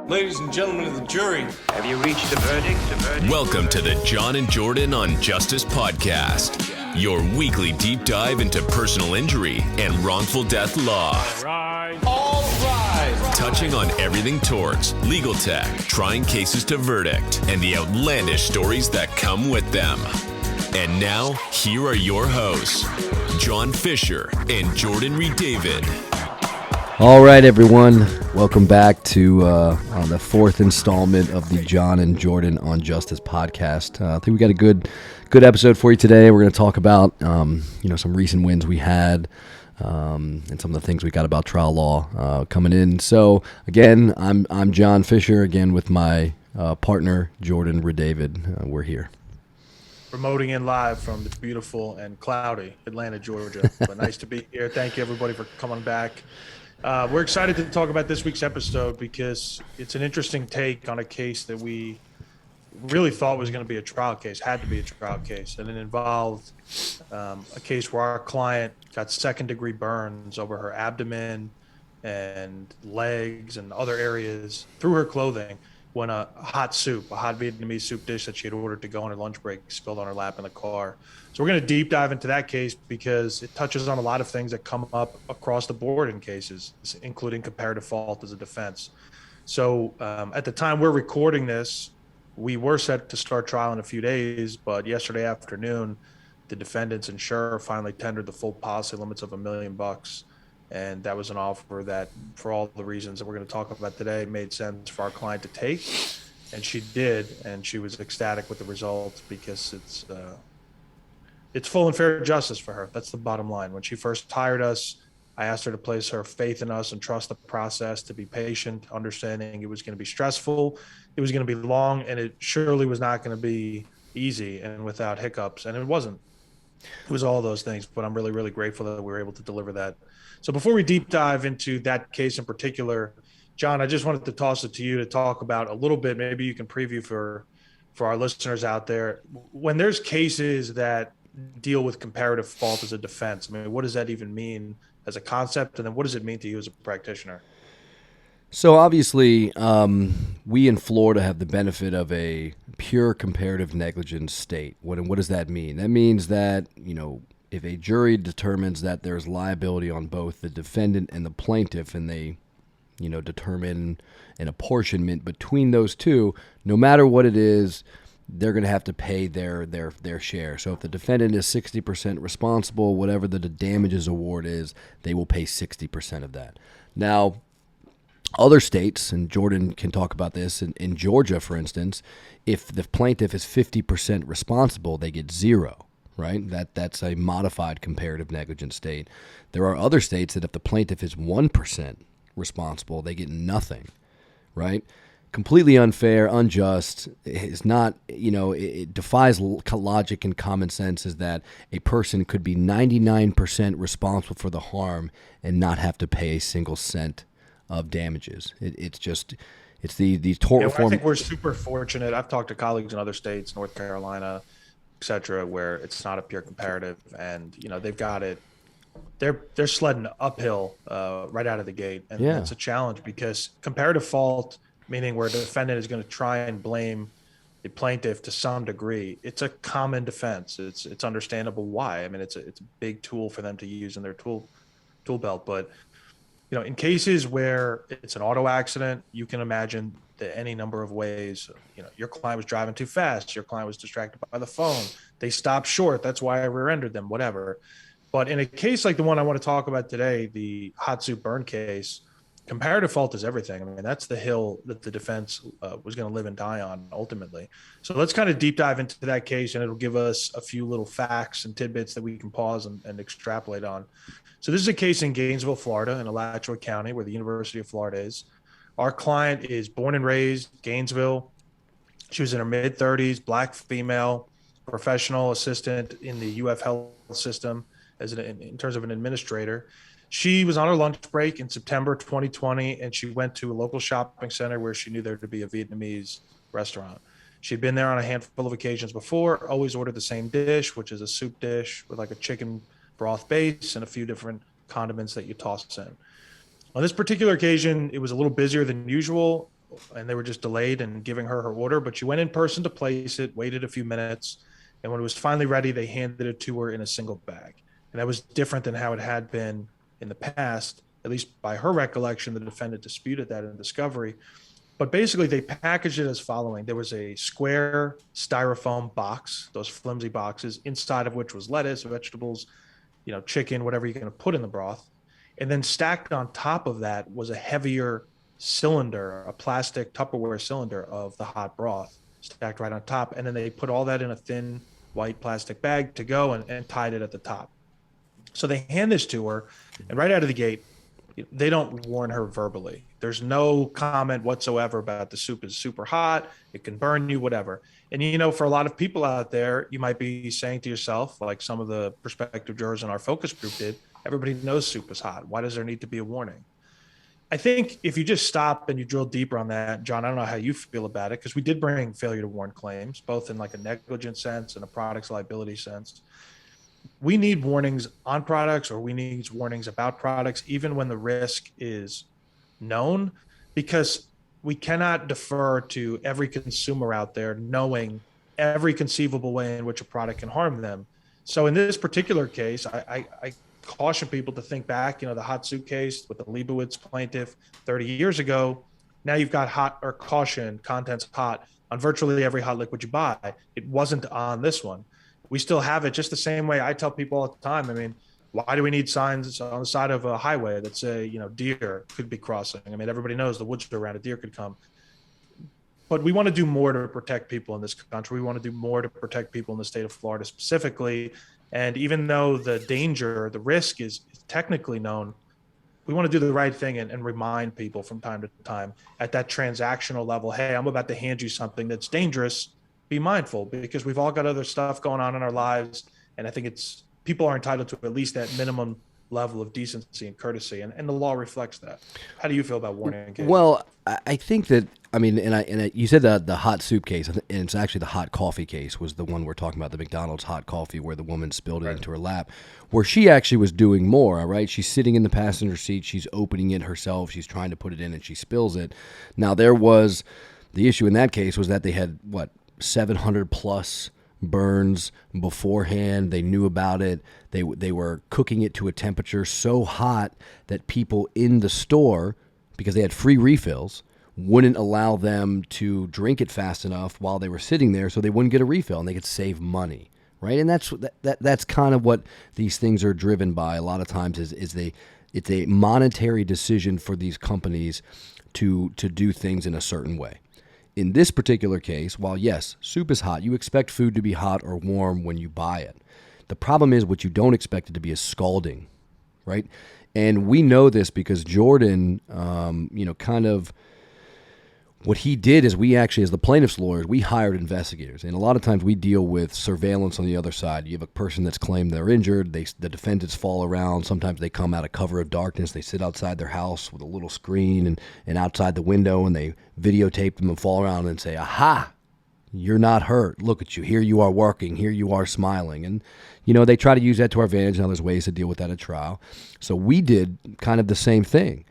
Ladies and gentlemen of the jury. Have you reached a verdict? Welcome to the John and Jordan on Justice podcast, your weekly deep dive into personal injury and wrongful death law. All rise. Touching on everything torts, legal tech, trying cases to verdict, and the outlandish stories that come with them. And now, here are your hosts, John Fischer and Jordan Redavid. All right, everyone. Welcome back to the fourth installment of the John and Jordan on Justice podcast. I think we got a good episode for you today. We're going to talk about some recent wins we had and some of the things we got about trial law coming in. So again, I'm John Fischer again with my partner Jordan Redavid. We're here. Remoting in live from the beautiful and cloudy Atlanta, Georgia. But nice to be here. Thank you, everybody, for coming back. We're excited to talk about this week's episode because it's an interesting take on a case that we really thought was going to be a trial case, had to be a trial case. And it involved a case where our client got second-degree burns over her abdomen and legs and other areas through her clothing when a hot Vietnamese soup dish that she had ordered to go on her lunch break spilled on her lap in the car. So we're going to deep dive into that case because it touches on a lot of things that come up across the board in cases, including comparative fault as a defense. So at the time we're recording this, we were set to start trial in a few days, but yesterday afternoon, the defendant's insurer finally tendered the full policy limits of $1 million. And that was an offer that, for all the reasons that we're going to talk about today, made sense for our client to take. And she did, and she was ecstatic with the result because it's full and fair justice for her. That's the bottom line. When she first hired us, I asked her to place her faith in us and trust the process, to be patient, understanding it was going to be stressful, it was going to be long, and it surely was not going to be easy and without hiccups. And it wasn't. It was all those things, but I'm really, really grateful that we were able to deliver that. So before we deep dive into that case in particular, John, I just wanted to toss it to you to talk about a little bit. Maybe you can preview for our listeners out there. When there's cases that deal with comparative fault as a defense, I mean, what does that even mean as a concept? And then what does it mean to you as a practitioner? So obviously, we in Florida have the benefit of a pure comparative negligence state. What does that mean? That means that, if a jury determines that there's liability on both the defendant and the plaintiff, and they, determine an apportionment between those two, no matter what it is, they're going to have to pay their share. So if the defendant is 60% responsible, whatever the damages award is, they will pay 60% of that. Now, other states, and Jordan can talk about this, in Georgia, for instance, if the plaintiff is 50% responsible, they get zero. Right? That's a modified comparative negligence state. There are other states that if the plaintiff is 1% responsible, they get nothing. Right? Completely unfair, unjust. It's not, it defies logic and common sense, is that a person could be 99% responsible for the harm and not have to pay a single cent of damages. It's the tort reform. I think we're super fortunate. I've talked to colleagues in other states, North Carolina, et cetera, where it's not a pure comparative, and they've got it. They're sledding uphill right out of the gate, and it's a challenge because comparative fault, meaning where the defendant is going to try and blame the plaintiff to some degree, it's a common defense. It's understandable why. I mean, it's a big tool for them to use in their tool belt. But in cases where it's an auto accident, you can imagine that any number of ways. Your client was driving too fast. Your client was distracted by the phone. They stopped short. That's why I rear-ended them. Whatever. But in a case like the one I want to talk about today, the hot soup burn case, comparative fault is everything. I mean, that's the hill that the defense was going to live and die on ultimately. So let's kind of deep dive into that case, and it'll give us a few little facts and tidbits that we can pause and extrapolate on. So this is a case in Gainesville, Florida, in Alachua County, where the University of Florida is. Our client is born and raised Gainesville. She was in her mid-30s, black female, professional assistant in the UF health system in terms of an administrator. She was on her lunch break in September 2020, and she went to a local shopping center where she knew there to be a Vietnamese restaurant. She'd been there on a handful of occasions before, always ordered the same dish, which is a soup dish with like a chicken broth base and a few different condiments that you toss in. On this particular occasion, it was a little busier than usual. and they were just delayed in giving her order. But she went in person to place it, waited a few minutes, and when it was finally ready, they handed it to her in a single bag. And that was different than how it had been in the past, at least by her recollection. The defendant disputed that in discovery. But basically, they packaged it as following. There was a square styrofoam box, those flimsy boxes, inside of which was lettuce, vegetables, chicken, whatever you're going to put in the broth. And then stacked on top of that was a heavier cylinder, a plastic Tupperware cylinder of the hot broth stacked right on top. And then they put all that in a thin white plastic bag to go and tied it at the top. So they hand this to her, and right out of the gate, they don't warn her verbally. There's no comment whatsoever about the soup is super hot, it can burn you, whatever. And, for a lot of people out there, you might be saying to yourself, like some of the prospective jurors in our focus group did, everybody knows soup is hot. Why does there need to be a warning? I think if you just stop and you drill deeper on that, John, I don't know how you feel about it, because we did bring failure to warn claims, both in like a negligent sense and a products liability sense. We need warnings on products, or we need warnings about products, even when the risk is known, because we cannot defer to every consumer out there knowing every conceivable way in which a product can harm them. So in this particular case, I caution people to think back, the hot soup case with the Leibowitz plaintiff 30 years ago. Now you've got hot or caution, contents hot on virtually every hot liquid you buy. It wasn't on this one. We still have it just the same way I tell people all the time. I mean, why do we need signs on the side of a highway that say, deer could be crossing? I mean, everybody knows the woods are around, a deer could come. But we want to do more to protect people in this country. We want to do more to protect people in the state of Florida specifically. And even though the danger, the risk is technically known, we want to do the right thing and remind people from time to time at that transactional level, hey, I'm about to hand you something that's dangerous. Be mindful, because we've all got other stuff going on in our lives. And I think people are entitled to at least that minimum level of decency and courtesy. And the law reflects that. How do you feel about warning cases? Well, I think that, you said that the hot soup case, and it's actually the hot coffee case was the one we're talking about, the McDonald's hot coffee where the woman spilled it into her lap, where she actually was doing more, all right? She's sitting in the passenger seat, she's opening it herself, she's trying to put it in, and she spills it. Now, the issue in that case was that they had, 700 plus burns beforehand. They knew about it. They were cooking it to a temperature so hot that people in the store, because they had free refills, wouldn't allow them to drink it fast enough while they were sitting there, so they wouldn't get a refill and they could save money, right? And that's kind of what these things are driven by a lot of times. It's a monetary decision for these companies to do things in a certain way. In this particular case, while yes, soup is hot, you expect food to be hot or warm when you buy it. The problem is what you don't expect it to be is scalding, right? And we know this because Jordan, what he did is we actually, as the plaintiff's lawyers, we hired investigators. And a lot of times we deal with surveillance on the other side. You have a person that's claimed they're injured. The defendants fall around. Sometimes they come out of cover of darkness. They sit outside their house with a little screen and outside the window, and they videotape them and fall around and say, aha, you're not hurt. Look at you. Here you are working. Here you are smiling. And, they try to use that to our advantage. Now there's ways to deal with that at trial. So we did kind of the same thing.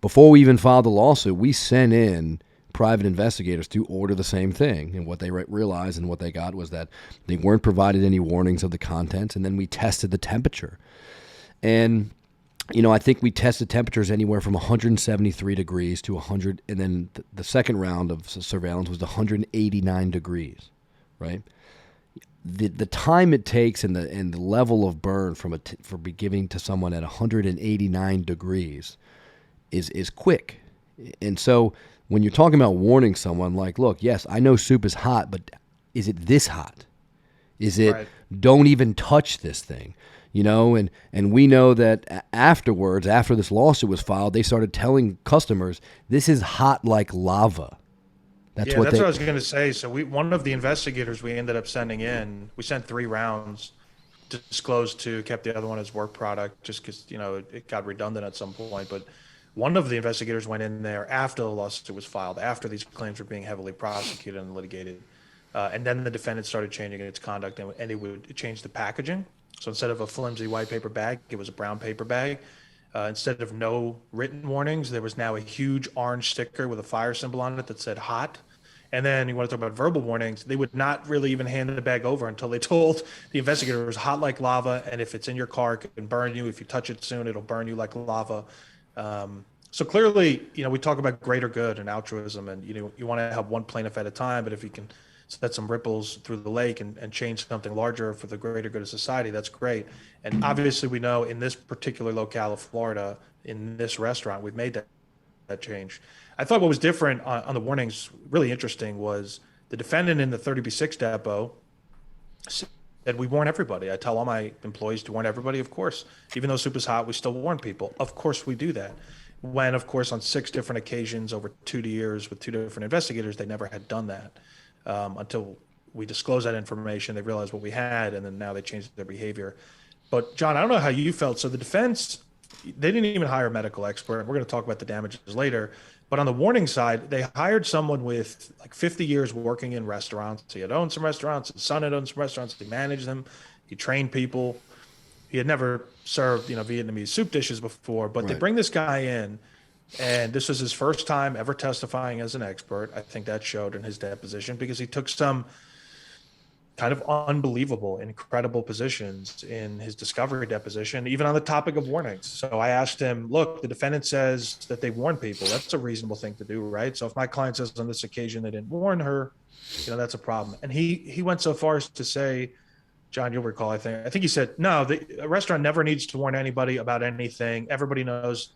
Before we even filed the lawsuit, we sent in private investigators to order the same thing. And what they realized and what they got was that they weren't provided any warnings of the contents. And then we tested the temperature. And, I think we tested temperatures anywhere from 173 degrees to 100. And then the second round of surveillance was 189 degrees, right? The time it takes and the level of burn for giving to someone at 189 degrees is quick. And so when you're talking about warning someone, like, look, yes, I know soup is hot, but is it this hot? Is it, right, don't even touch this thing? And we know that afterwards, after this lawsuit was filed, they started telling customers, this is hot like lava. That's what I was going to say. So one of the investigators we ended up sending in, we sent 3 rounds, disclosed 2, kept the other one as work product just because, it got redundant at some point. But one of the investigators went in there after the lawsuit was filed, after these claims were being heavily prosecuted and litigated. And then the defendant started changing its conduct, and it would change the packaging. So instead of a flimsy white paper bag, it was a brown paper bag. Instead of no written warnings, there was now a huge orange sticker with a fire symbol on it that said hot. And then you want to talk about verbal warnings, they would not really even hand the bag over until they told the investigator it was hot like lava. And if it's in your car, it can burn you. If you touch it soon, it'll burn you like lava. So clearly, we talk about greater good and altruism, and, you want to help one plaintiff at a time, but if you can set some ripples through the lake and change something larger for the greater good of society, that's great. And obviously we know in this particular locale of Florida, in this restaurant, we've made that change. I thought what was different on the warnings, really interesting, was the defendant in the 30B6 depo said we warn everybody. I tell all my employees to warn everybody, of course. Even though soup is hot, we still warn people. Of course we do that. When, of course, on 6 different occasions over 2 years with 2 different investigators, they never had done that until we disclosed that information. They realized what we had, and then now they changed their behavior. But, John, I don't know how you felt. So the defense, they didn't even hire a medical expert. We're going to talk about the damages later. But on the warning side, they hired someone with like 50 years working in restaurants. He had owned some restaurants. His son had owned some restaurants. He managed them. He trained people. He had never served, Vietnamese soup dishes before. But They bring this guy in, and this was his first time ever testifying as an expert. I think that showed in his deposition because he took some kind of unbelievable, incredible positions in his discovery deposition, even on the topic of warnings. So I asked him, look, the defendant says that they warn people. That's a reasonable thing to do, right? So if my client says on this occasion they didn't warn her, that's a problem. And he went so far as to say, John, you'll recall, I think he said, no, a restaurant never needs to warn anybody about anything. Everybody knows,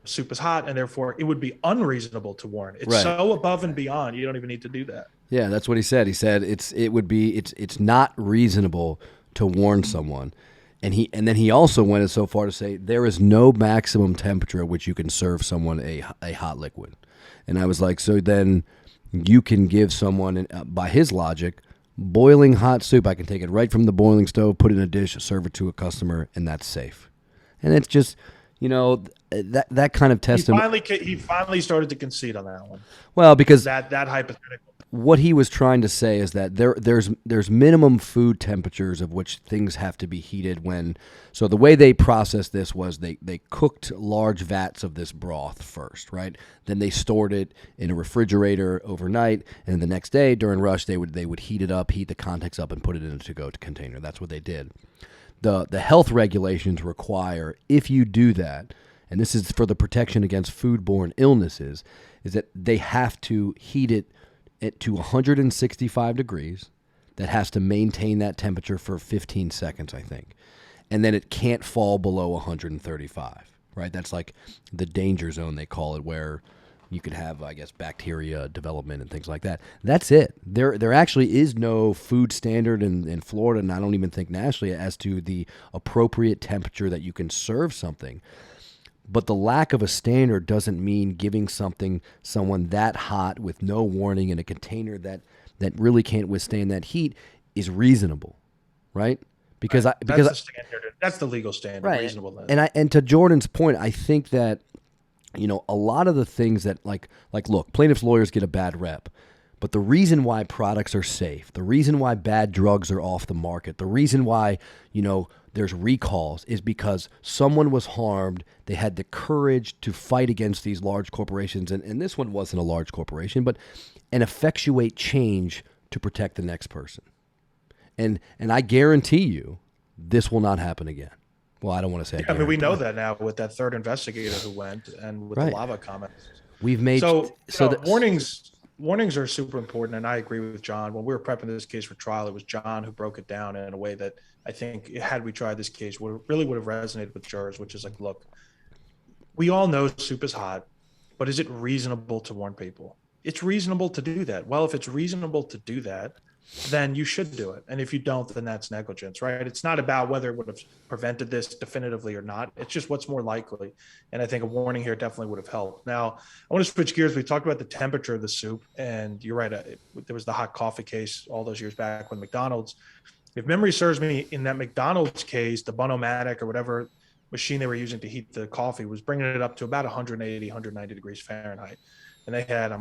soup is hot, and therefore it would be unreasonable to warn. It's so above and beyond. You don't even need to do that. Yeah, that's what he said. He said it's not reasonable to warn someone. And then he also went so far to say there is no maximum temperature at which you can serve someone a hot liquid. And I was like, so then you can give someone, by his logic, boiling hot soup. I can take it right from the boiling stove, put it in a dish, serve it to a customer, and that's safe. And it's just, that kind of testimony. He finally started to concede on that one. Well, because that hypothetical. What he was trying to say is that there's minimum food temperatures of which things have to be heated when. So the way they processed this was they cooked large vats of this broth first, right? Then they stored it in a refrigerator overnight, and the next day during rush they would heat it up, heat the contents up, and put it in a to-go container. That's what they did. The health regulations require, if you do that, and this is for the protection against foodborne illnesses, is that they have to heat it to 165 degrees. That has to maintain that temperature for 15 seconds, I think. And then it can't fall below 135, right? That's like the danger zone, they call it, where you could have, I guess, bacteria development and things like that. That's it. There actually is no food standard in Florida, and I don't even think nationally, as to the appropriate temperature that you can serve something. But the lack of a standard doesn't mean giving someone that hot with no warning in a container that really can't withstand that heat is reasonable, right? Because that's the standard. That's the legal standard, right. Reasonable. And to Jordan's point, I think that a lot of the things that like look, plaintiffs' lawyers get a bad rep. But the reason why products are safe, the reason why bad drugs are off the market, the reason why, there's recalls is because someone was harmed. They had the courage to fight against these large corporations. And this one wasn't a large corporation, but and effectuate change to protect the next person. And I guarantee you this will not happen again. Well, I don't want to say. I mean, we know that now with that third investigator who went and with the lava comments. We've made warnings are super important, and I agree with John. When we were prepping this case for trial, it was John who broke it down in a way that I think, had we tried this case, would have resonated with jurors, which is like, look, we all know soup is hot, but is it reasonable to warn people? It's reasonable to do that. Well, if it's reasonable to do that, then you should do it. And if you don't, then that's negligence, right? It's not about whether it would have prevented this definitively or not. It's just what's more likely. And I think a warning here definitely would have helped. Now, I want to switch gears. We talked about the temperature of the soup, and you're right. There was the hot coffee case all those years back when McDonald's, if memory serves me, in that McDonald's case, the Bonomatic or whatever machine they were using to heat the coffee was bringing it up to about 180, 190 degrees Fahrenheit. And they had,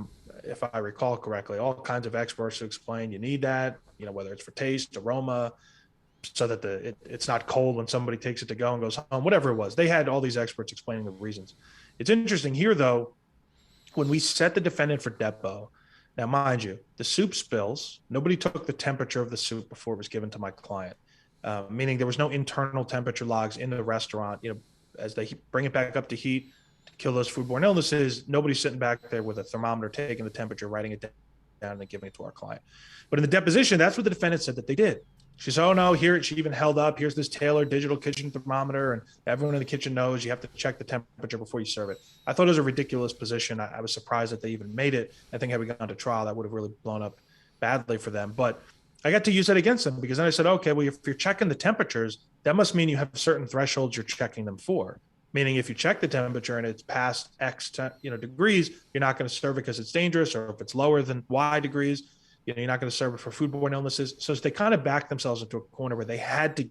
if I recall correctly, all kinds of experts to explain you need that, whether it's for taste, aroma, so that it's not cold when somebody takes it to go and goes home, whatever it was. They had all these experts explaining the reasons. It's interesting here, though, when we set the defendant for depo. Now, mind you, the soup spills. Nobody took the temperature of the soup before it was given to my client, meaning there was no internal temperature logs in the restaurant. As they bring it back up to heat to kill those foodborne illnesses, nobody's sitting back there with a thermometer taking the temperature, writing it down, and then giving it to our client. But in the deposition, that's what the defendant said that they did. She said, oh, no, here, she even held up, here's this Taylor digital kitchen thermometer, and everyone in the kitchen knows you have to check the temperature before you serve it. I thought it was a ridiculous position. I was surprised that they even made it. I think had we gone to trial, that would have really blown up badly for them. But I got to use that against them because then I said, okay, well, if you're checking the temperatures, that must mean you have certain thresholds you're checking them for. Meaning if you check the temperature and it's past X degrees, you're not going to serve it because it's dangerous, or if it's lower than Y degrees, you're not going to serve it for foodborne illnesses. So they kind of backed themselves into a corner where they had to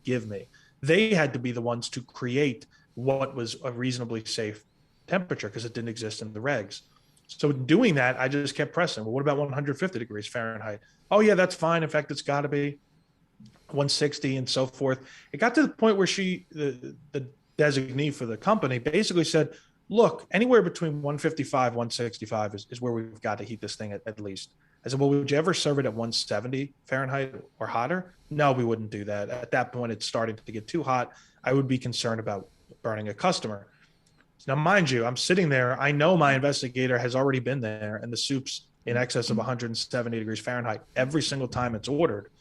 they had to be the ones to create what was a reasonably safe temperature because it didn't exist in the regs. So in doing that, I just kept pressing. Well, what about 150 degrees Fahrenheit? Oh yeah, that's fine. In fact, it's got to be 160 and so forth. It got to the point where the designee for the company basically said, look, anywhere between 155, 165 is where we've got to heat this thing at least. I said, well, would you ever serve it at 170 Fahrenheit or hotter? No, we wouldn't do that. At that point, it's starting to get too hot. I would be concerned about burning a customer. Now, mind you, I'm sitting there. I know my investigator has already been there, and the soup's in excess of 170 degrees Fahrenheit every single time it's ordered.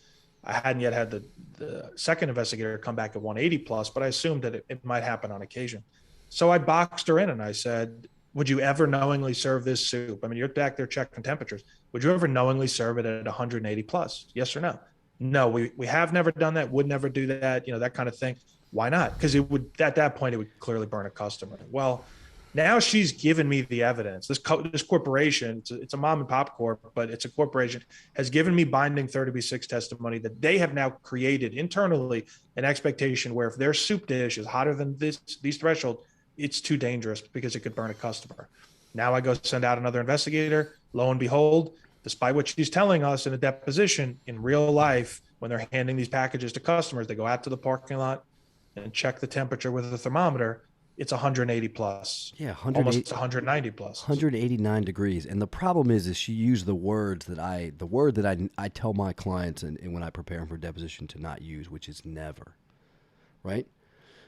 I hadn't yet had the second investigator come back at 180 plus, but I assumed that it might happen on occasion. So I boxed her in and I said, would you ever knowingly serve this soup? I mean, you're back there checking temperatures. Would you ever knowingly serve it at 180 plus? Yes or no? No, we have never done that, would never do that, that kind of thing. Why not? Because it would, at that point, it would clearly burn a customer. Well, now she's given me the evidence. This corporation, it's a mom and pop corp, but it's a corporation, has given me binding 30B6 testimony that they have now created internally an expectation where if their soup dish is hotter than these thresholds, it's too dangerous because it could burn a customer. Now I go send out another investigator. Lo and behold, despite what she's telling us in a deposition, in real life, when they're handing these packages to customers, they go out to the parking lot and check the temperature with a thermometer. It's 180 plus. Yeah, almost 190 plus. 189 degrees. And the problem is she used the word that I tell my clients and when I prepare them for deposition to not use, which is never. Right?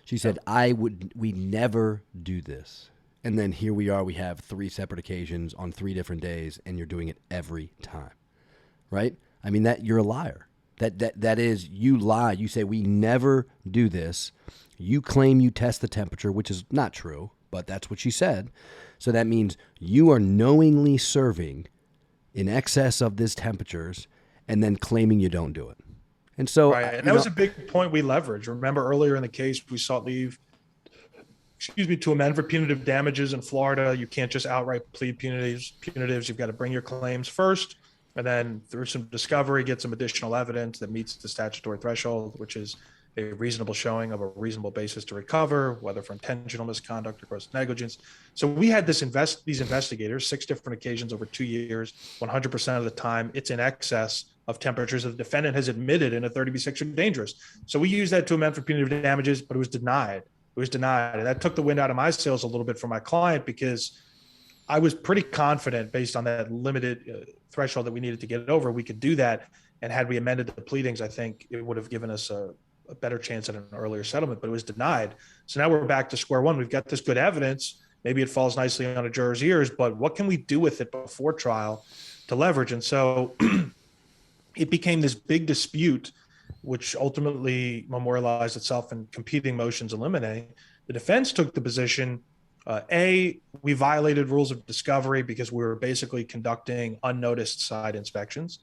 She said, we never do this. And then here we are, we have 3 separate occasions on 3 different days, and you're doing it every time. Right? I mean, that you're a liar. That is, you lie. You say, we never do this. You claim you test the temperature, which is not true, but that's what she said. So that means you are knowingly serving in excess of these temperatures and then claiming you don't do it. And so, right. And that was a big point we leveraged. Remember earlier in the case, we sought leave, to amend for punitive damages in Florida. You can't just outright plead punitives. You've got to bring your claims first, and then through some discovery, get some additional evidence that meets the statutory threshold, which is a reasonable showing of a reasonable basis to recover, whether for intentional misconduct or gross negligence. So we had these investigators, 6 different occasions over 2 years, 100% of the time, it's in excess of temperatures that the defendant has admitted in a 30B6 are dangerous. So we used that to amend for punitive damages, but it was denied. And that took the wind out of my sails a little bit for my client because I was pretty confident based on that limited threshold that we needed to get over, we could do that. And had we amended the pleadings, I think it would have given us a better chance at an earlier settlement, but it was denied. So now we're back to square one. We've got this good evidence. Maybe it falls nicely on a juror's ears, but what can we do with it before trial to leverage? And so it became this big dispute, which ultimately memorialized itself in competing motions in limine. The defense took the position, we violated rules of discovery because we were basically conducting unnoticed side inspections.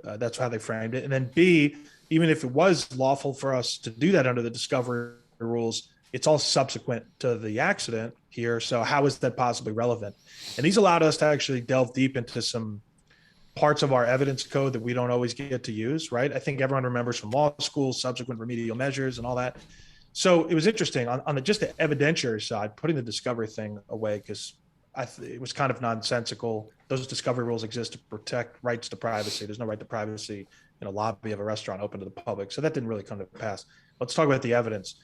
That's how they framed it. And then B, even if it was lawful for us to do that under the discovery rules, it's all subsequent to the accident here. So how is that possibly relevant? And these allowed us to actually delve deep into some parts of our evidence code that we don't always get to use, right? I think everyone remembers from law school, subsequent remedial measures and all that. So it was interesting on just the evidentiary side, putting the discovery thing away because it was kind of nonsensical. Those discovery rules exist to protect rights to privacy. There's no right to privacy lobby of a restaurant open to the public. So that didn't really come to pass. Let's talk about the evidence.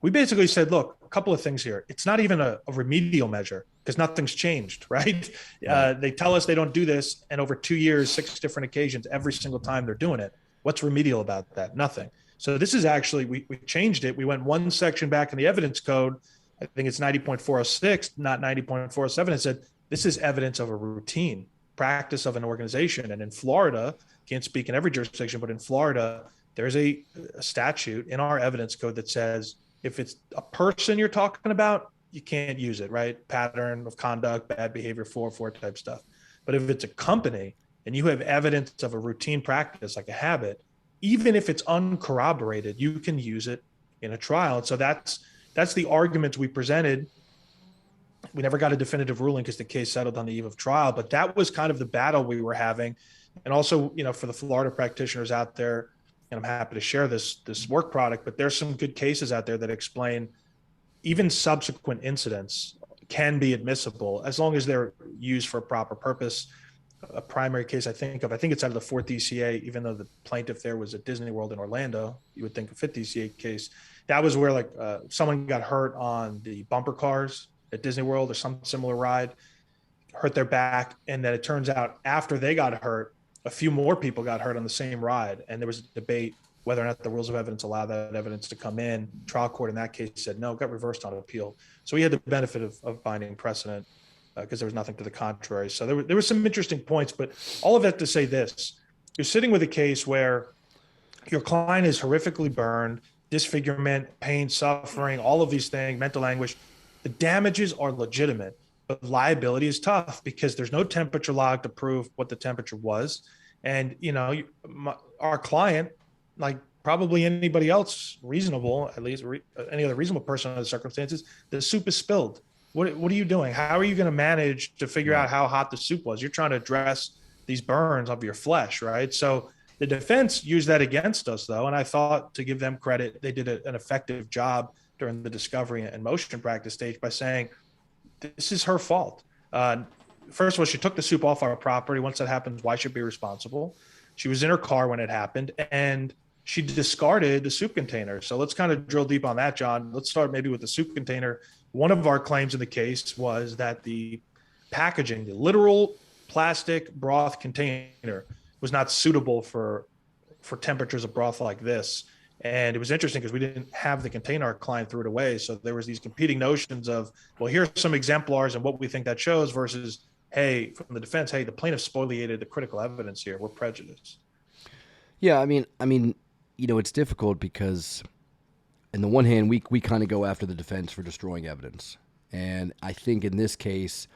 We basically said, look, a couple of things here. It's not even a remedial measure because nothing's changed, right? They tell us they don't do this, and over 2 years, 6 different occasions, every single time they're doing it. What's remedial about that? Nothing. So this is actually, we changed it. We went one section back in the evidence code. I think it's 90.406, not 90.407. It said, this is evidence of a routine practice of an organization. And in Florida, can't speak in every jurisdiction, but in Florida, there's a statute in our evidence code that says, if it's a person you're talking about, you can't use it, right? Pattern of conduct, bad behavior, 404 type stuff. But if it's a company and you have evidence of a routine practice, like a habit, even if it's uncorroborated, you can use it in a trial. And so that's the argument we presented. We never got a definitive ruling because the case settled on the eve of trial, but that was kind of the battle we were having. And also, for the Florida practitioners out there, and I'm happy to share this work product, but there's some good cases out there that explain even subsequent incidents can be admissible as long as they're used for a proper purpose. A primary case I think it's out of the 4th DCA, even though the plaintiff there was at Disney World in Orlando, you would think a 5th DCA case. That was where someone got hurt on the bumper cars at Disney World or some similar ride, hurt their back. And then it turns out after they got hurt, a few more people got hurt on the same ride. And there was a debate whether or not the rules of evidence allow that evidence to come in. Trial court in that case said no, got reversed on appeal. So we had the benefit of binding precedent because there was nothing to the contrary. So there were some interesting points, but all of that to say this: you're sitting with a case where your client is horrifically burned, disfigurement, pain, suffering, all of these things, mental anguish. The damages are legitimate, but liability is tough because there's no temperature log to prove what the temperature was. And, our client, like probably anybody else reasonable, at least any other reasonable person under the circumstances, the soup is spilled. What are you doing? How are you going to manage to figure out how hot the soup was? You're trying to address these burns of your flesh, right? So the defense used that against us, though, and I thought, to give them credit, they did an effective job during the discovery and motion practice stage by saying, this is her fault. First of all, she took the soup off our property. Once that happens, why should she be responsible? She was in her car when it happened, and she discarded the soup container. So let's kind of drill deep on that, John. Let's start maybe with the soup container. One of our claims in the case was that the packaging, the literal plastic broth container, was not suitable for temperatures of broth like this. And it was interesting because we didn't have the container, our client threw it away. So there was these competing notions of, well, here's some exemplars and what we think that shows versus, hey, from the defense, hey, the plaintiff spoliated the critical evidence here. We're prejudiced. Yeah, I mean, it's difficult because on the one hand, we kind of go after the defense for destroying evidence. And I think in this case,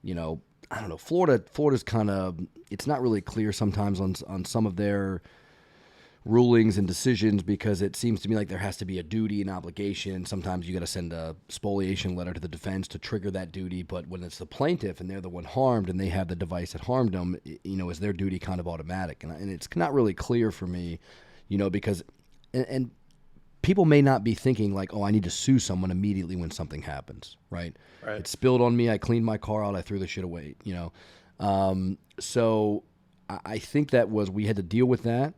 I don't know, Florida's kind of, it's not really clear sometimes on some of their rulings and decisions because it seems to me like there has to be a duty and obligation. Sometimes you got to send a spoliation letter to the defense to trigger that duty. But when it's the plaintiff and they're the one harmed and they have the device that harmed them, is their duty kind of automatic? And it's not really clear for me, because and people may not be thinking like, oh, I need to sue someone immediately when something happens, right? It spilled on me. I cleaned my car out. I threw the shit away, So I think we had to deal with that.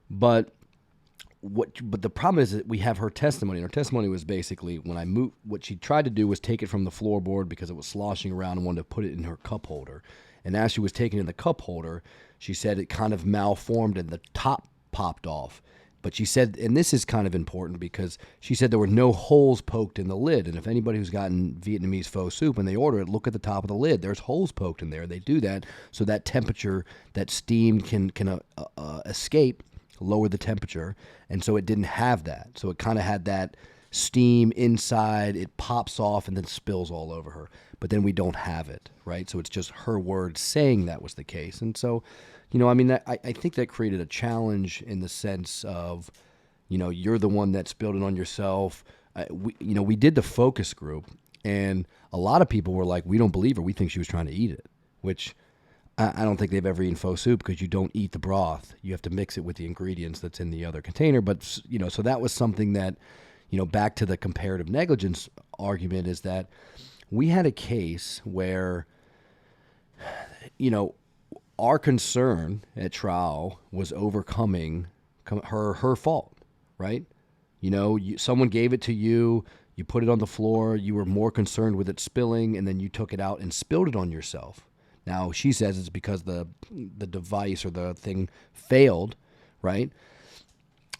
But the problem is that we have her testimony. And her testimony was basically when I moved, what she tried to do was take it from the floorboard because it was sloshing around and wanted to put it in her cup holder. And as she was taking it in the cup holder, she said it kind of malformed and the top popped off. But she said, and this is kind of important because she said there were no holes poked in the lid. And if anybody who's gotten Vietnamese pho soup and they order it, look at the top of the lid. There's holes poked in there. They do that so that temperature, that steam can escape, lower the temperature. And so it didn't have that. So it kind of had that steam inside. It pops off and then spills all over her. But then we don't have it, right? So it's just her words saying that was the case. And so, I think that created a challenge in the sense of, you're the one that spilled it on yourself. We did the focus group, and a lot of people were like, we don't believe her. We think she was trying to eat it, which I don't think they've ever eaten pho soup because you don't eat the broth. You have to mix it with the ingredients that's in the other container. But, so that was something that, back to the comparative negligence argument is that we had a case where, our concern at trial was overcoming her fault, right? Someone gave it to you, you put it on the floor, you were more concerned with it spilling, and then you took it out and spilled it on yourself. Now, she says it's because the device or the thing failed, right?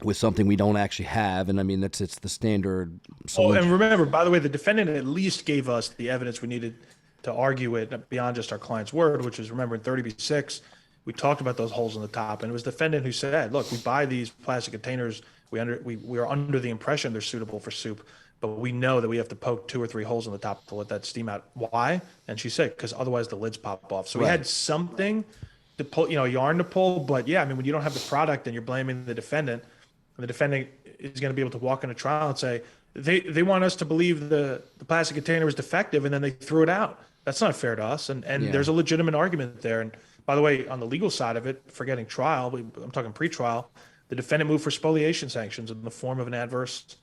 With something we don't actually have, and I mean it's the standard solution. Oh, and remember, by the way, the defendant at least gave us the evidence we needed to argue it beyond just our client's word, which is, remember, in 30b-6, we talked about those holes in the top, and it was the defendant who said, look, we buy these plastic containers, we are under the impression they're suitable for soup, but we know that we have to poke 2 or 3 holes in the top to let that steam out. Why? And she said, because otherwise the lids pop off. So we had something to pull, yarn to pull, but yeah, I mean, when you don't have the product and you're blaming the defendant, and the defendant is going to be able to walk in a trial and say, they want us to believe the plastic container was defective, and then they threw it out. That's not fair to us. And there's a legitimate argument there. And by the way, on the legal side of it, forgetting trial, I'm talking pre-trial, the defendant moved for spoliation sanctions in the form of an adverse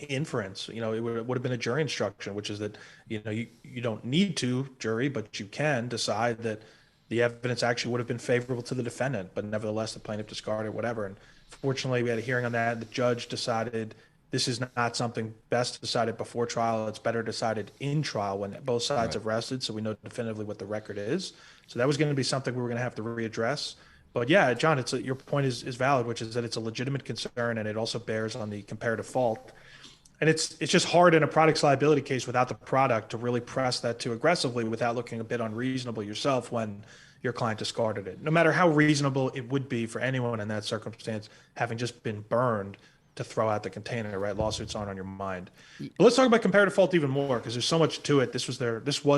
inference. It would have been a jury instruction, which is that, you don't need to, jury, but you can decide that the evidence actually would have been favorable to the defendant, but nevertheless, the plaintiff discarded whatever. And fortunately, we had a hearing on that. The judge decided this is not something best decided before trial. It's better decided in trial when both sides have rested, so we know definitively what the record is. So that was going to be something we were going to have to readdress. But yeah, John, your point is valid, which is that it's a legitimate concern, and it also bears on the comparative fault. And it's just hard in a products liability case without the product to really press that too aggressively without looking a bit unreasonable yourself when your client discarded it. No matter how reasonable it would be for anyone in that circumstance, having just been burned, to throw out the container, right? Lawsuits aren't on your mind. But let's talk about comparative fault even more, because there's so much to it. This was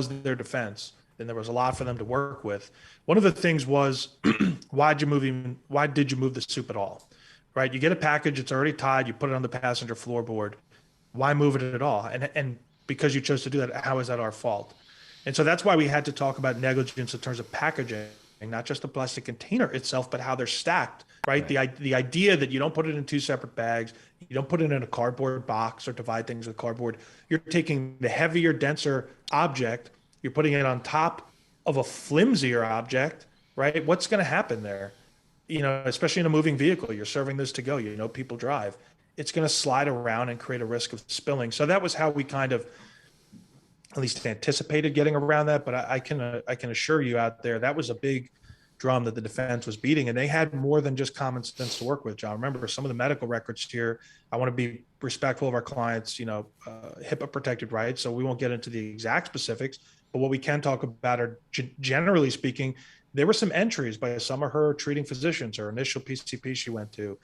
their defense, and there was a lot for them to work with. One of the things was, why did you move the soup at all, right? You get a package, it's already tied, you put it on the passenger floorboard. Why move it at all? And because you chose to do that, how is that our fault? And so that's why we had to talk about negligence in terms of packaging, not just the plastic container itself, but how they're stacked, right? The idea that you don't put it in 2 separate bags, you don't put it in a cardboard box or divide things with cardboard. You're taking the heavier, denser object, you're putting it on top of a flimsier object, right? What's going to happen there? Especially in a moving vehicle, you're serving this to go, people drive. It's going to slide around and create a risk of spilling. So that was how we kind of at least anticipated getting around that. But I can assure you out there, that was a big drum that the defense was beating, and they had more than just common sense to work with, John. Remember, some of the medical records here, I want to be respectful of our clients, HIPAA protected rights. So we won't get into the exact specifics, but what we can talk about are, generally speaking, there were some entries by some of her treating physicians, her initial PCP she went to,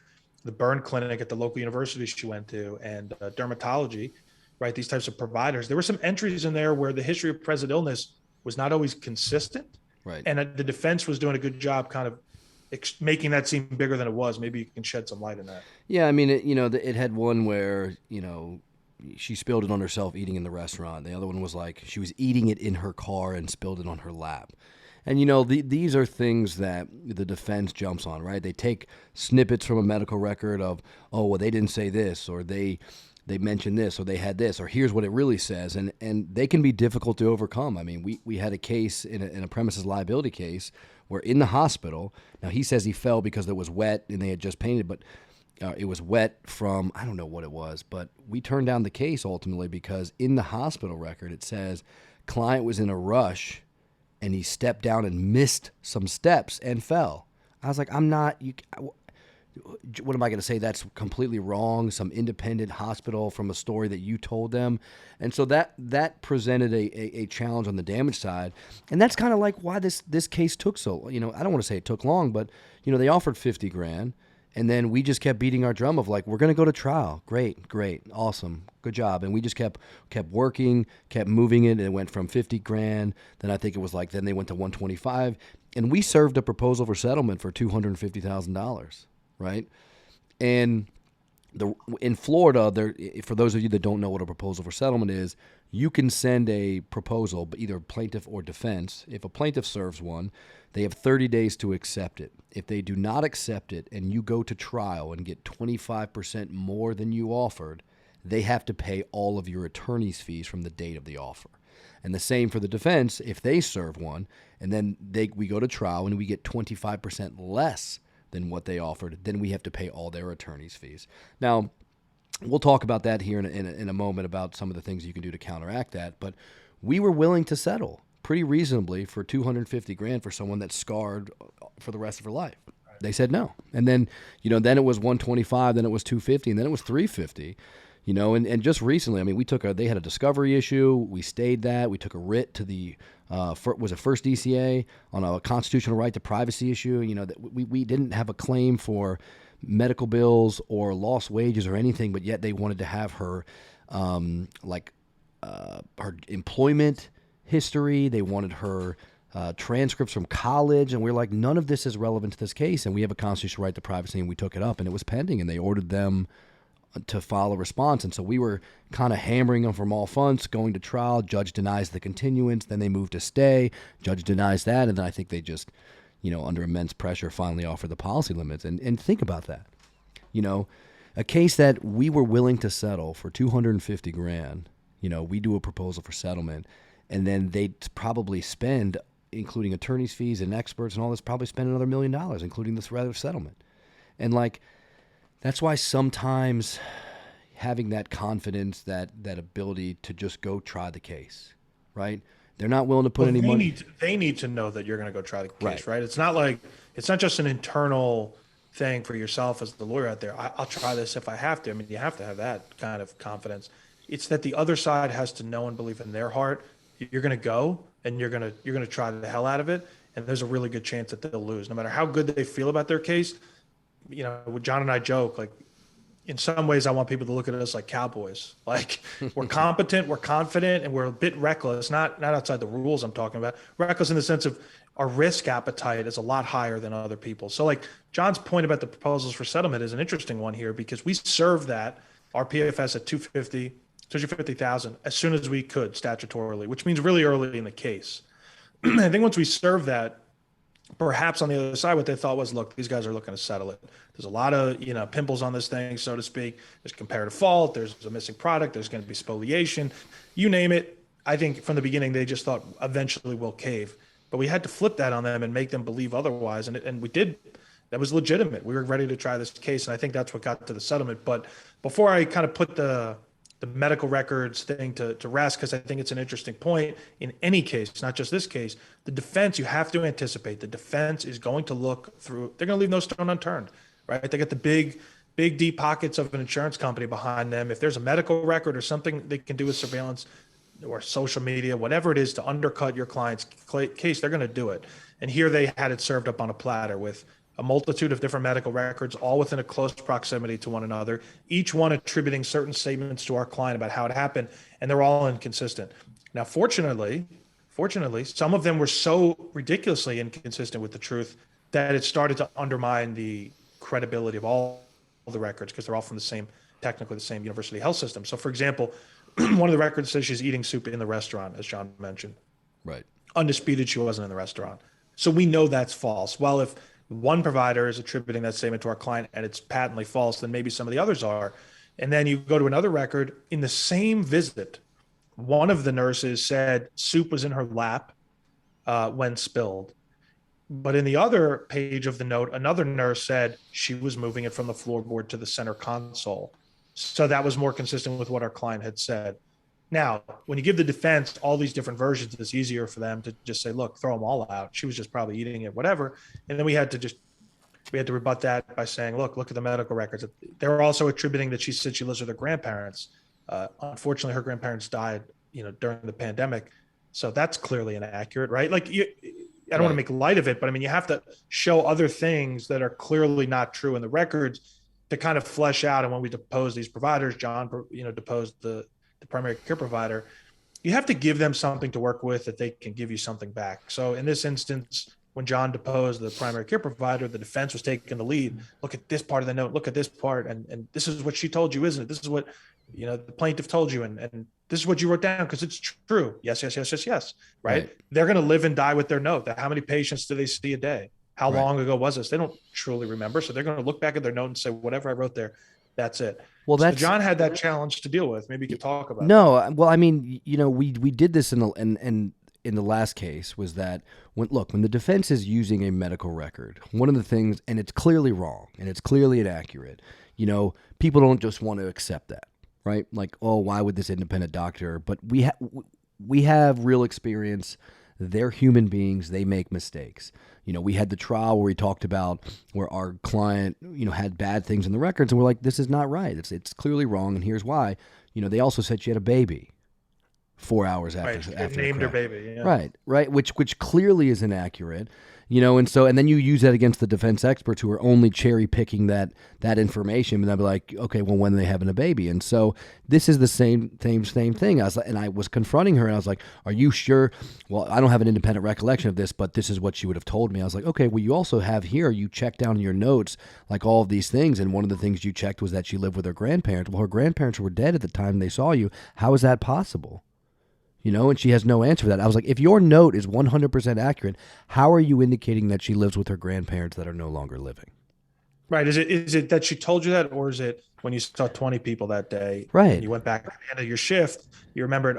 the burn clinic at the local university she went to, and dermatology, right? These types of providers. There were some entries in there where the history of present illness was not always consistent. Right. And the defense was doing a good job kind of making that seem bigger than it was. Maybe you can shed some light on that. Yeah, I mean, it had one where, she spilled it on herself eating in the restaurant. The other one was like she was eating it in her car and spilled it on her lap. And, these are things that the defense jumps on, right? They take snippets from a medical record of, oh, well, they didn't say this, or they mentioned this, or they had this, or here's what it really says. And they can be difficult to overcome. I mean, we had a case in a premises liability case where in the hospital, now he says he fell because it was wet and they had just painted, but it was wet from, I don't know what it was, but we turned down the case ultimately because in the hospital record, it says client was in a rush and he stepped down and missed some steps and fell. I was like, what am I going to say? That's completely wrong. Some independent hospital from a story that you told them. And so that presented a challenge on the damage side. And that's kind of like why this case took so, I don't want to say it took long, but, they offered $50,000. And then we just kept beating our drum of like, we're going to go to trial. Great, awesome, good job. And we just kept working, kept moving it. And it went from $50,000. Then I think it was then they went to $125,000. And we served a proposal for settlement for $250,000. Right. And in Florida, for those of you that don't know what a proposal for settlement is, you can send a proposal, either plaintiff or defense. If a plaintiff serves one, they have 30 days to accept it. If they do not accept it and you go to trial and get 25% more than you offered, they have to pay all of your attorney's fees from the date of the offer. And the same for the defense. If they serve one and then we go to trial and we get 25% less than what they offered, then we have to pay all their attorney's fees. Now, we'll talk about that here in a moment about some of the things you can do to counteract that. But we were willing to settle pretty reasonably for $250,000 for someone that's scarred for the rest of her life. They said no. And then, then it was $125, then it was $250, and then it was $350. And just recently, I mean, they had a discovery issue. We stayed that. We took a writ to the, was it first DCA on a constitutional right to privacy issue. That we didn't have a claim for medical bills or lost wages or anything, but yet they wanted to have her, her employment history. They wanted her transcripts from college, and we're like, none of this is relevant to this case, and we have a constitutional right to privacy, and we took it up, and it was pending, and they ordered them to file a response. And so we were kind of hammering them from all fronts, going to trial. Judge denies the continuance, then they move to stay. Judge denies that, and then I think they just, under immense pressure, finally offer the policy limits. And think about that. A case that we were willing to settle for $250,000. We do a proposal for settlement, and then they'd probably spend, including attorney's fees and experts and all this, probably spend another $1 million, including this rather settlement. And that's why sometimes having that confidence, that ability to just go try the case, right? They're not willing to put any money. They need to know that you're going to go try the case, right? It's not just an internal thing for yourself as the lawyer out there. I'll try this if I have to. I mean, you have to have that kind of confidence. It's that the other side has to know and believe in their heart you're going to go and you're going to try the hell out of it. And there's a really good chance that they'll lose, no matter how good they feel about their case. John and I joke, in some ways I want people to look at us like cowboys. We're competent, we're confident, and we're a bit reckless, not outside the rules I'm talking about. Reckless in the sense of our risk appetite is a lot higher than other people. So John's point about the proposals for settlement is an interesting one here, because we served that, our PFS at $250,000 as soon as we could statutorily, which means really early in the case. I think once we served that, perhaps on the other side, what they thought was, look, these guys are looking to settle it. There's a lot of, pimples on this thing, so to speak. There's comparative fault. There's a missing product. There's going to be spoliation. You name it. I think from the beginning, they just thought eventually we'll cave. But we had to flip that on them and make them believe otherwise. And we did. That was legitimate. We were ready to try this case. And I think that's what got to the settlement. But before I kind of put the medical records thing to rest, because I think it's an interesting point in any case, not just this case, the defense, you have to anticipate the defense is going to look through, they're going to leave no stone unturned, right? They got the big deep pockets of an insurance company behind them. If there's a medical record or something they can do with surveillance or social media, whatever it is to undercut your client's case, they're going to do it. And here they had it served up on a platter with a multitude of different medical records, all within a close proximity to one another, each one attributing certain statements to our client about how it happened, and they're all inconsistent. Now, fortunately, some of them were so ridiculously inconsistent with the truth that it started to undermine the credibility of all the records, because they're all from technically the same university health system. So, for example, one of the records says she's eating soup in the restaurant, as John mentioned. Right. Undisputed, she wasn't in the restaurant. So we know that's false. Well, if one provider is attributing that statement to our client and it's patently false, then maybe some of the others are. And then you go to another record in the same visit. One of the nurses said soup was in her lap when spilled. But in the other page of the note, another nurse said she was moving it from the floorboard to the center console. So that was more consistent with what our client had said. Now, when you give the defense all these different versions, it's easier for them to just say, look, throw them all out. She was just probably eating it, whatever. And then we had to rebut that by saying, look at the medical records. They were also attributing that she said she lives with her grandparents. Unfortunately, her grandparents died, during the pandemic. So that's clearly inaccurate, right? I don't want to make light of it, but I mean, you have to show other things that are clearly not true in the records to kind of flesh out. And when we depose these providers, John, deposed the primary care provider, you have to give them something to work with that they can give you something back. So in this instance, when John deposed the primary care provider, the defense was taking the lead. Look at this part of the note, look at this part. And this is what she told you, isn't it? This is what, the plaintiff told you. And this is what you wrote down because it's true. Yes. Right? They're going to live and die with their note. How many patients do they see a day? How long ago was this? They don't truly remember. So they're going to look back at their note and say, whatever I wrote there, that's it. Well, So that's John had that challenge to deal with. Maybe you could talk about that. no. Well, I mean, we did this in the last case was that when the defense is using a medical record, one of the things, and it's clearly wrong and it's clearly inaccurate, people don't just want to accept that, right? Like, oh, why would this independent doctor? But we have real experience. They're human beings. They make mistakes. We had the trial where we talked about where our client, had bad things in the records, and we're like, this is not right. It's clearly wrong, and here's why. They also said she had a baby 4 hours after Right. the Named her crash. baby. Yeah. Right, which clearly is inaccurate, and then you use that against the defense experts who are only cherry picking that information, and they'll be like, okay, well, when are they having a baby? And so this is the same thing. I was confronting her, and I was like, are you sure? Well, I don't have an independent recollection of this, but this is what she would have told me. I was like, okay, well, you also have here, you checked down in your notes, like all of these things, and one of the things you checked was that she lived with her grandparents. Well, her grandparents were dead at the time they saw you. How is that possible? And she has no answer for that. I was like, if your note is 100% accurate, how are you indicating that she lives with her grandparents that are no longer living? Right. Is it that she told you that, or is it when you saw 20 people that day, Right. and you went back at the end of your shift, you remembered,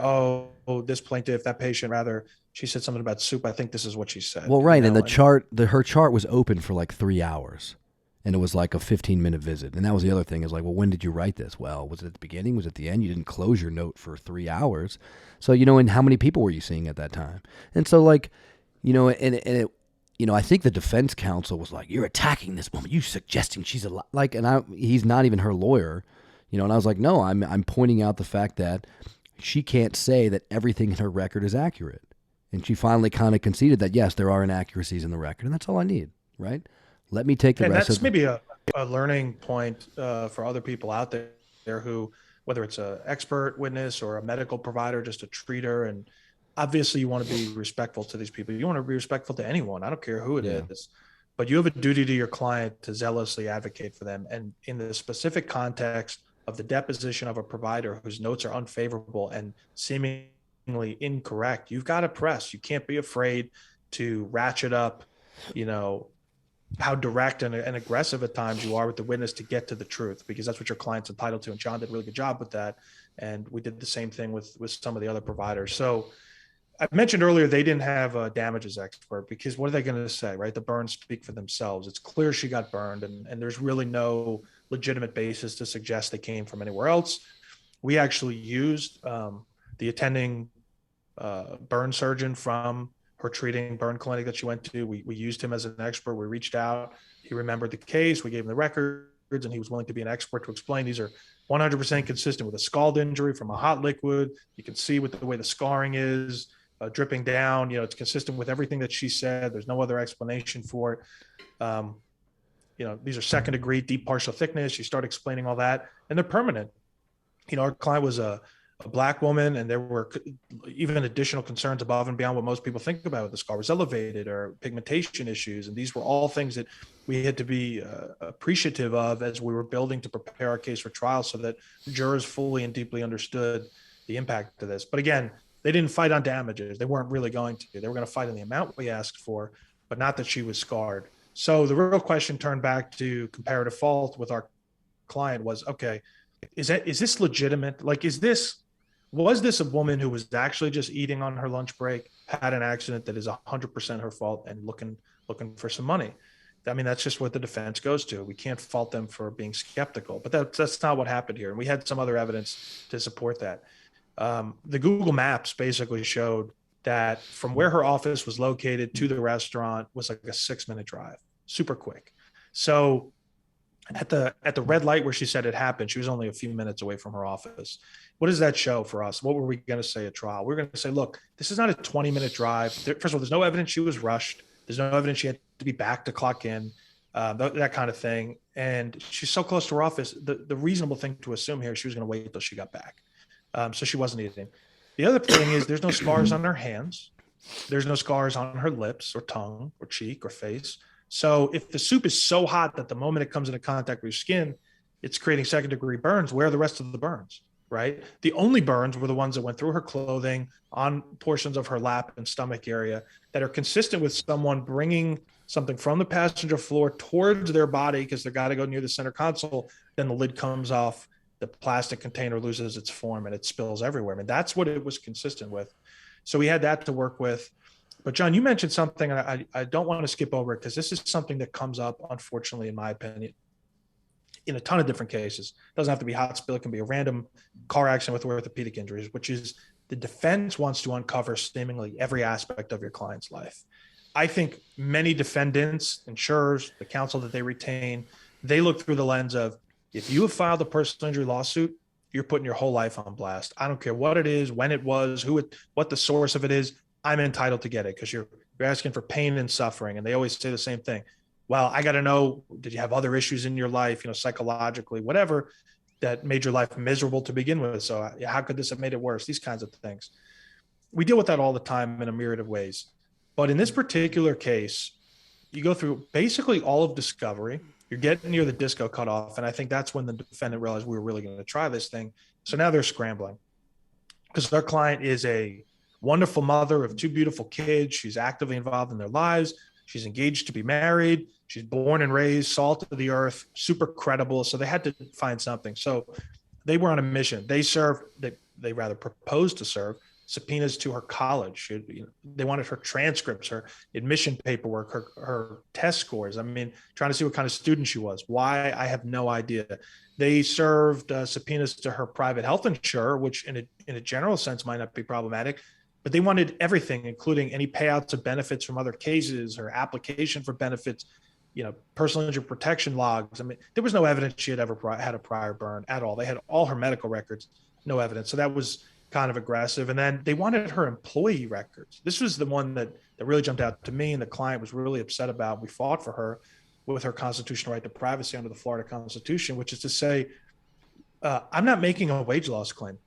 this plaintiff, that patient, rather, she said something about soup. I think this is what she said. Well, right. And her chart was open for like 3 hours. And it was like a 15-minute visit. And that was the other thing is like, well, when did you write this? Well, was it at the beginning? Was it at the end? You didn't close your note for 3 hours. So, and how many people were you seeing at that time? And so like, I think the defense counsel was like, you're attacking this woman. You suggesting she's he's not even her lawyer, and I was like, no, I'm pointing out the fact that she can't say that everything in her record is accurate. And she finally kind of conceded that, yes, there are inaccuracies in the record. And that's all I need, right? Let me take the rest that's of maybe a learning point for other people out there who, whether it's an expert witness or a medical provider, just a treater. And obviously you want to be respectful to these people. You want to be respectful to anyone. I don't care who it is, but you have a duty to your client to zealously advocate for them. And in the specific context of the deposition of a provider whose notes are unfavorable and seemingly incorrect, you've got to press. You can't be afraid to ratchet up, how direct and aggressive at times you are with the witness to get to the truth, because that's what your client's entitled to. And John did a really good job with that. And we did the same thing with some of the other providers. So I mentioned earlier, they didn't have a damages expert because what are they going to say, right? The burns speak for themselves. It's clear she got burned and there's really no legitimate basis to suggest they came from anywhere else. We actually used the attending burn surgeon from her treating burn clinic that she went to. We used him as an expert. We reached out. He remembered the case. We gave him the records, and he was willing to be an expert to explain these are 100% consistent with a scald injury from a hot liquid. You can see with the way the scarring is dripping down. It's consistent with everything that she said. There's no other explanation for it. These are second degree, deep partial thickness. You start explaining all that, and they're permanent. Our client was a Black woman, and there were even additional concerns above and beyond what most people think about. The scar was elevated or pigmentation issues. And these were all things that we had to be appreciative of as we were building to prepare our case for trial so that jurors fully and deeply understood the impact of this. But again, they didn't fight on damages. They weren't really going to. They were going to fight on the amount we asked for, but not that she was scarred. So the real question turned back to comparative fault with our client was, okay, is this legitimate? Like, was this a woman who was actually just eating on her lunch break, had an accident that is 100% her fault, and looking for some money? I mean, that's just what the defense goes to. We can't fault them for being skeptical, but that's not what happened here. And we had some other evidence to support that. The Google Maps basically showed that from where her office was located to the restaurant was like a 6-minute drive, super quick. So at the red light where she said it happened, she was only a few minutes away from her office. What does that show for us? What were we going to say at trial? We're going to say, look, this is not a 20-minute drive. First of all, there's no evidence she was rushed. There's no evidence she had to be back to clock in, that kind of thing. And she's so close to her office. The reasonable thing to assume here is she was going to wait until she got back. So she wasn't eating. The other thing is there's no scars on her hands. There's no scars on her lips or tongue or cheek or face. So if the soup is so hot that the moment it comes into contact with your skin, it's creating second-degree burns, where are the rest of the burns, right? The only burns were the ones that went through her clothing, on portions of her lap and stomach area, that are consistent with someone bringing something from the passenger floor towards their body because they've got to go near the center console. Then the lid comes off the plastic container loses its form and it spills everywhere. I mean, that's what it was consistent with. So we had that to work with. But John, you mentioned something, and I don't want to skip over it because this is something that comes up, unfortunately, in my opinion, in a ton of different cases. It doesn't have to be hot spill. It can be a random car accident with orthopedic injuries, which is the defense wants to uncover seemingly every aspect of your client's life. I think many defendants, insurers, the counsel that they retain, they look through the lens of, if you have filed a personal injury lawsuit, you're putting your whole life on blast. I don't care what it is, when it was, what the source of it is. I'm entitled to get it because you're asking for pain and suffering. And they always say the same thing. Well, I got to know, did you have other issues in your life, psychologically, whatever, that made your life miserable to begin with? So how could this have made it worse? These kinds of things. We deal with that all the time in a myriad of ways. But in this particular case, you go through basically all of discovery. You're getting near the disco cutoff. And I think that's when the defendant realized we were really going to try this thing. So now they're scrambling because our client is a wonderful mother of two beautiful kids. She's actively involved in their lives. She's engaged to be married. She's born and raised, salt of the earth, super credible. So they had to find something. So they were on a mission. They proposed to serve subpoenas to her college. They wanted her transcripts, her admission paperwork, her test scores. I mean, trying to see what kind of student she was. Why? I have no idea. They served subpoenas to her private health insurer, which in a general sense might not be problematic, but they wanted everything, including any payouts of benefits from other cases, her application for benefits, personal injury protection logs. I mean, there was no evidence she had ever had a prior burn at all. They had all her medical records, no evidence. So that was kind of aggressive. And then they wanted her employee records. This was the one that really jumped out to me and the client was really upset about. We fought for her with her constitutional right to privacy under the Florida Constitution, which is to say, I'm not making a wage loss claim.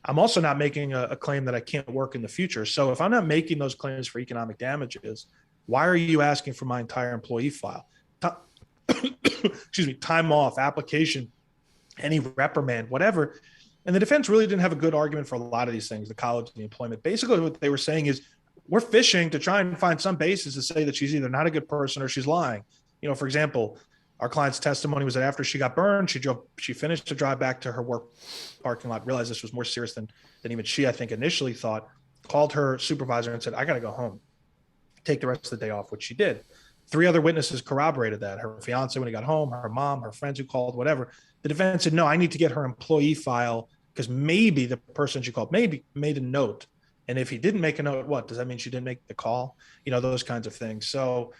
I'm also not making a claim that I can't work in the future. So if I'm not making those claims for economic damages, why are you asking for my entire employee file? Excuse me, time off, application, any reprimand, whatever. And the defense really didn't have a good argument for a lot of these things, the college and the employment. Basically, what they were saying is we're fishing to try and find some basis to say that she's either not a good person or she's lying. For example, our client's testimony was that after she got burned, she finished to drive back to her work parking lot, realized this was more serious than even she, I think, initially thought, called her supervisor and said, I got to go home, take the rest of the day off, which she did. 3 other witnesses corroborated that. Her fiance, when he got home, her mom, her friends who called, whatever. The defense said, no, I need to get her employee file because maybe the person she called maybe made a note. And if he didn't make a note, what? Does that mean she didn't make the call? Those kinds of things. So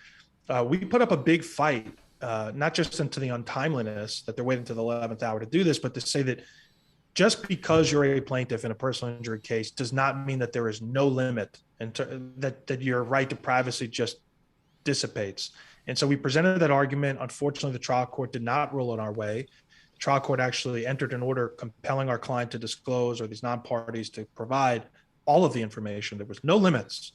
we put up a big fight, not just into the untimeliness that they're waiting to the 11th hour to do this, but to say that just because you're a plaintiff in a personal injury case does not mean that there is no limit and that your right to privacy just dissipates. And so we presented that argument. Unfortunately, the trial court did not rule it our way. The trial court actually entered an order compelling our client to disclose, or these non-parties to provide all of the information. There was no limits.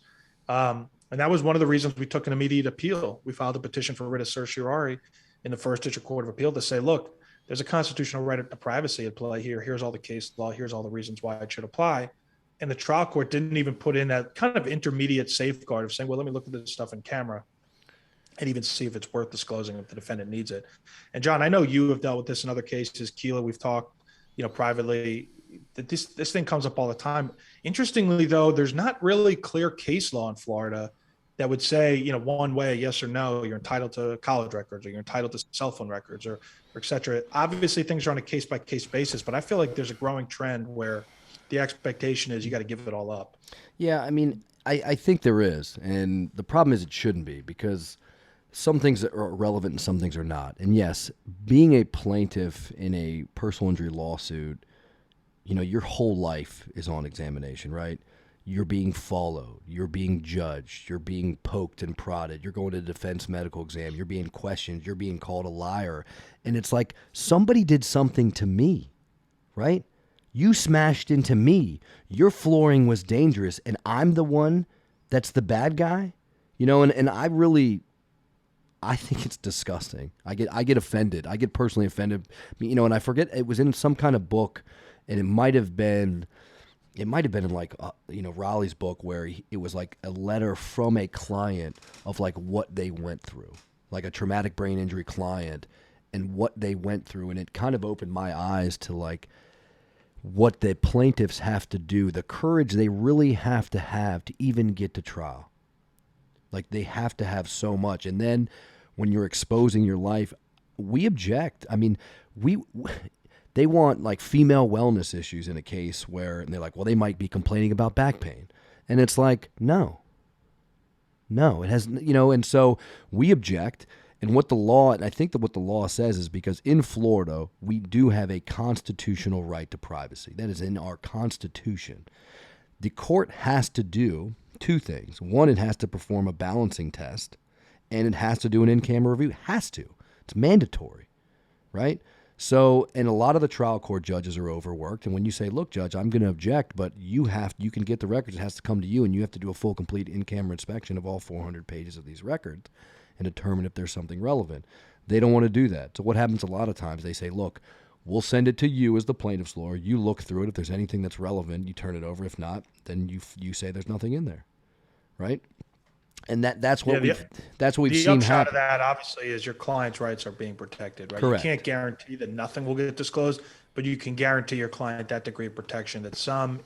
And that was one of the reasons we took an immediate appeal. We filed a petition for writ of certiorari in the First District Court of Appeal to say, look, there's a constitutional right to privacy at play here. Here's all the case law. Here's all the reasons why it should apply. And the trial court didn't even put in that kind of intermediate safeguard of saying, well, let me look at this stuff in camera and even see if it's worth disclosing if the defendant needs it. And John, I know you have dealt with this in other cases. Keela, we've talked, privately. That this thing comes up all the time. Interestingly, though, there's not really clear case law in Florida that would say, one way, yes or no, you're entitled to college records or you're entitled to cell phone records or et cetera. Obviously, things are on a case-by-case basis, but I feel like there's a growing trend where the expectation is you got to give it all up. Yeah, I mean, I think there is. And the problem is it shouldn't be because some things are relevant and some things are not. And yes, being a plaintiff in a personal injury lawsuit, your whole life is on examination, right? You're being followed. You're being judged. You're being poked and prodded. You're going to defense medical exam. You're being questioned. You're being called a liar. And it's like somebody did something to me, right? You smashed into me. Your flooring was dangerous, and I'm the one that's the bad guy? And I think it's disgusting. I get offended. I get personally offended. And I forget, it was in some kind of book, and it might have been in like, Raleigh's book where it was like a letter from a client of like what they went through, like a traumatic brain injury client. and what they went through, and it kind of opened my eyes to like what the plaintiffs have to do, the courage they really have to even get to trial. Like they have to have so much. And then when you're exposing your life, we object. I mean, they want like female wellness issues in a case where they're like, well, they might be complaining about back pain. And it's like, no, it has, and so we object. And what the law, and I think that what the law says is because in Florida, we do have a constitutional right to privacy. That is in our Constitution. The court has to do two things. One, it has to perform a balancing test, and it has to do an in-camera review. It has to. It's mandatory, right? So, and a lot of the trial court judges are overworked. And when you say, look, judge, I'm going to object, but you can get the records. It has to come to you, and you have to do a full, complete in-camera inspection of all 400 pages of these records and determine if there's something relevant. They don't want to do that. So what happens a lot of times, they say, look, we'll send it to you as the plaintiff's lawyer. You look through it. If there's anything that's relevant, you turn it over. If not, then you say there's nothing in there, right? And that's what we've seen happen. The upshot of that, obviously, is your client's rights are being protected, right? Correct. You can't guarantee that nothing will get disclosed, but you can guarantee your client that degree of protection, that some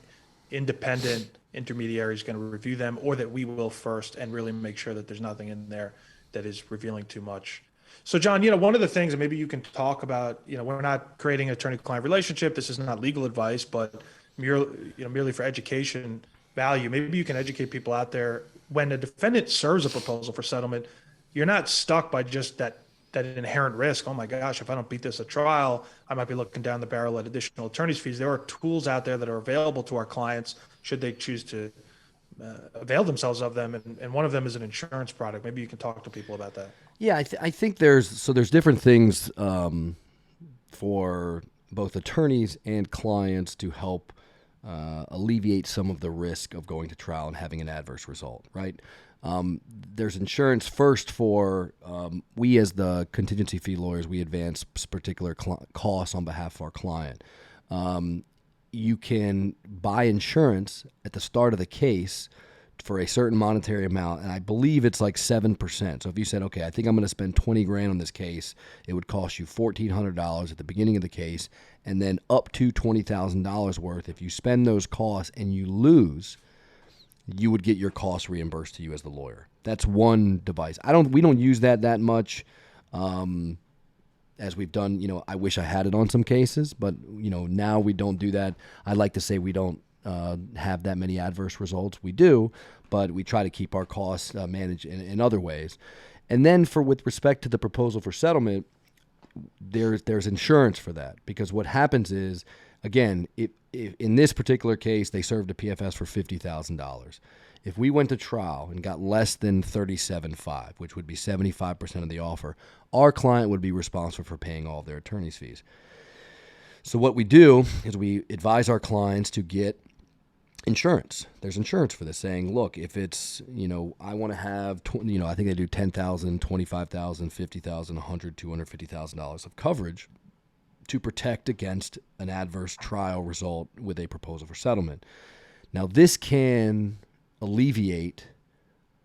independent intermediary is going to review them, or that we will first and really make sure that there's nothing in there that is revealing too much. So, John, one of the things that maybe you can talk about, we're not creating an attorney-client relationship. This is not legal advice, but merely for education value. Maybe you can educate people out there. When a defendant serves a proposal for settlement, you're not stuck by just that inherent risk. Oh my gosh, if I don't beat this at trial, I might be looking down the barrel at additional attorney's fees. There are tools out there that are available to our clients should they choose to avail themselves of them, and one of them is an insurance product. Maybe you can talk to people about that. Yeah, I think there's different things for both attorneys and clients to help alleviate some of the risk of going to trial and having an adverse result, right? There's insurance first for we as the contingency fee lawyers, we advance particular costs on behalf of our client. You can buy insurance at the start of the case for a certain monetary amount, and I believe it's like 7%. So if you said, okay, I think I'm going to spend $20,000 on this case, it would cost you $1,400 at the beginning of the case, and then up to $20,000 worth. If you spend those costs and you lose, you would get your costs reimbursed to you as the lawyer. That's one device. We don't use that much. As we've done, I wish I had it on some cases, but now we don't do that. I like to say we don't have that many adverse results. We do, but we try to keep our costs managed in other ways. And then with respect to the proposal for settlement, there's insurance for that, because what happens is, again, if in this particular case they served a PFS for $50,000. If we went to trial and got less than $37,500, which would be 75% of the offer, our client would be responsible for paying all of their attorney's fees. So what we do is we advise our clients to get insurance. There's insurance for this, saying, look, if it's, I want to have, I think they do $10,000, $25,000, $50,000, $100,000, $250,000 of coverage to protect against an adverse trial result with a proposal for settlement. Now, this can alleviate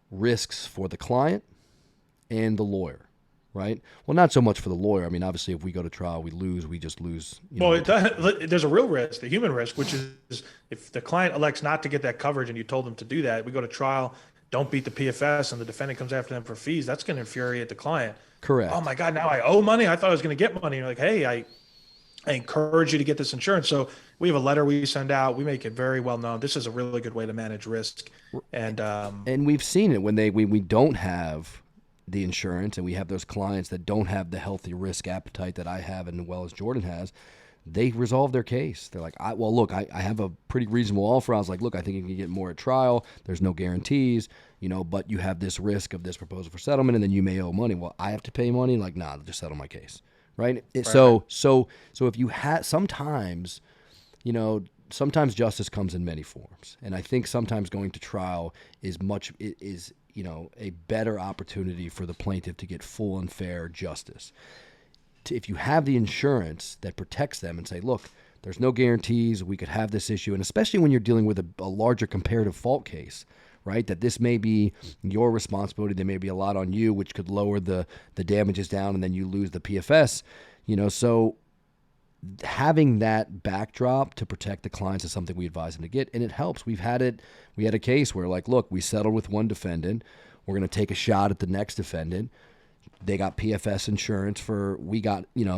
risks for the client and the lawyer, right? Well, not so much for the lawyer. I mean, obviously, if we go to trial, we just lose. Well, there's a real risk, the human risk, which is if the client elects not to get that coverage and you told them to do that, we go to trial, don't beat the PFS, and the defendant comes after them for fees, that's going to infuriate the client. Correct. Oh, my God, now I owe money? I thought I was going to get money. You're like, hey, I encourage you to get this insurance. So we have a letter we send out. We make it very well known. This is a really good way to manage risk. And we've seen it when we don't have the insurance, and we have those clients that don't have the healthy risk appetite that I have and as well as Jordan has. They resolve their case. They're like, I have a pretty reasonable offer. I was like, look, I think you can get more at trial. There's no guarantees, but you have this risk of this proposal for settlement, and then you may owe money. Well, I have to pay money? Like, nah, just settle my case. Right? Right. So if you have sometimes justice comes in many forms, and I think sometimes going to trial is a better opportunity for the plaintiff to get full and fair justice. If you have the insurance that protects them and say, look, there's no guarantees, we could have this issue, and especially when you're dealing with a larger comparative fault case, right? That this may be your responsibility. There may be a lot on you, which could lower the damages down, and then you lose the PFS. So having that backdrop to protect the clients is something we advise them to get, and it helps. We had a case where, like, look, we settled with one defendant. We're going to take a shot at the next defendant. They got PFS insurance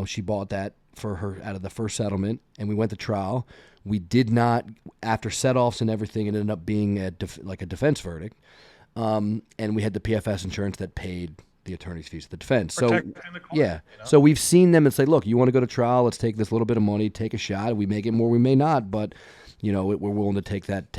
she bought that for her out of the first settlement, and we went to trial. We did not, after set-offs and everything, it ended up being a defense verdict, and we had the PFS insurance that paid the attorney's fees to the defense. Protecting the client, yeah. So we've seen them and say, look, you want to go to trial? Let's take this little bit of money, take a shot. We may get more, we may not, but we're willing to take that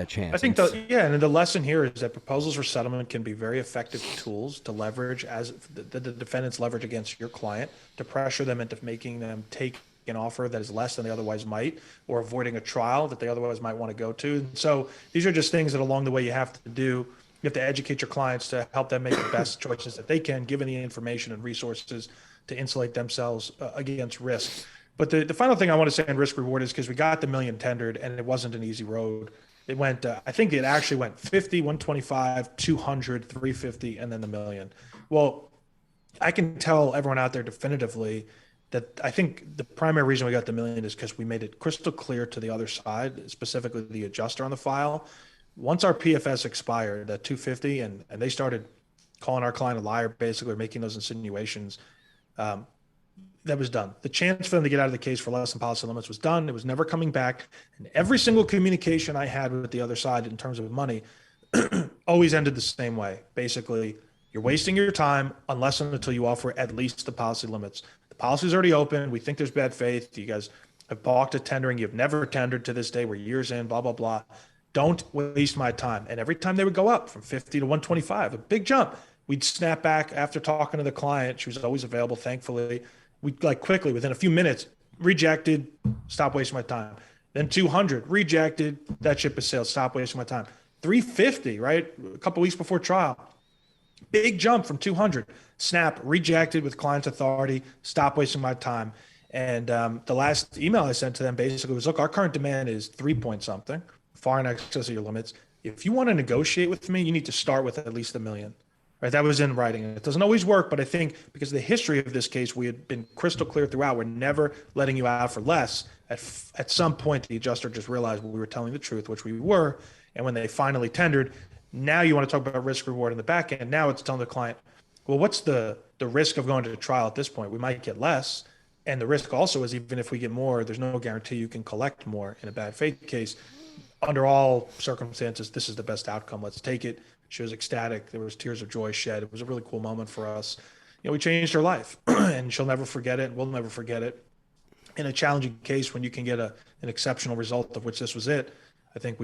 chance. I think and the lesson here is that proposals for settlement can be very effective tools to leverage as the defendants leverage against your client to pressure them into making them take an offer that is less than they otherwise might, or avoiding a trial that they otherwise might want to go to. So these are just things that along the way you have to do. You have to educate your clients to help them make the best choices that they can, given the information and resources to insulate themselves against risk. But the final thing I want to say on risk reward is, because we got the $1 million tendered and it wasn't an easy road. It went, I think it actually went 50, 125, 200, 350, and then the $1 million. Well, I can tell everyone out there definitively that I think the primary reason we got the $1 million is because we made it crystal clear to the other side, specifically the adjuster on the file. Once our PFS expired at 250 and they started calling our client a liar, basically making those insinuations, that was done. The chance for them to get out of the case for less than policy limits was done. It was never coming back. And every single communication I had with the other side in terms of money always ended the same way. Basically, you're wasting your time unless and until you offer at least the policy limits. The policy's already open. We think there's bad faith. You guys have balked at tendering. You've never tendered to this day. We're years in, blah, blah, blah. Don't waste my time. And every time they would go up from 50 to 125, a big jump, we'd snap back after talking to the client. She was always available, thankfully. We'd quickly, within a few minutes, rejected, stop wasting my time. Then 200, rejected, that ship is sailed, stop wasting my time. 350, right? A couple weeks before trial. Big jump from 200, snap, rejected with client's authority, stop wasting my time. And the last email I sent to them basically was, look, our current demand is 3 point something, far in excess of your limits. If you want to negotiate with me, you need to start with at least $1 million. Right, that was in writing. It doesn't always work, but I think because of the history of this case, we had been crystal clear throughout. We're never letting you out for less. At some point, the adjuster just realized we were telling the truth, which we were. And when they finally tendered, now you want to talk about risk reward in the back end. Now it's telling the client, well, what's the risk of going to trial at this point? We might get less. And the risk also is, even if we get more, there's no guarantee you can collect more in a bad faith case. Under all circumstances, this is the best outcome. Let's take it. She was ecstatic. There was tears of joy shed. It was a really cool moment for us. We changed her life and she'll never forget it. We'll never forget it. In a challenging case, when you can get an exceptional result, of which this was it, I think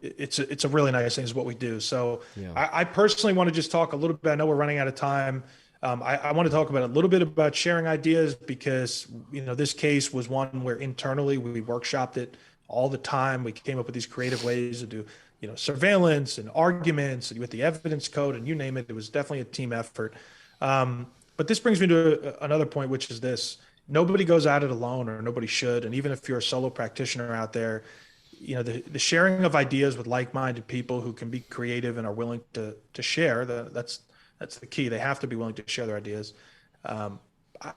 it's a really nice thing is what we do. So yeah. I personally want to just talk a little bit. I know we're running out of time. I want to talk about a little bit about sharing ideas, because, this case was one where internally we workshopped it all the time. We came up with these creative ways to do surveillance and arguments and with the evidence code and you name it. It was definitely a team effort. But this brings me to another point, which is this: nobody goes at it alone, or nobody should. And even if you're a solo practitioner out there, the sharing of ideas with like-minded people who can be creative and are willing to share, that's the key. They have to be willing to share their ideas.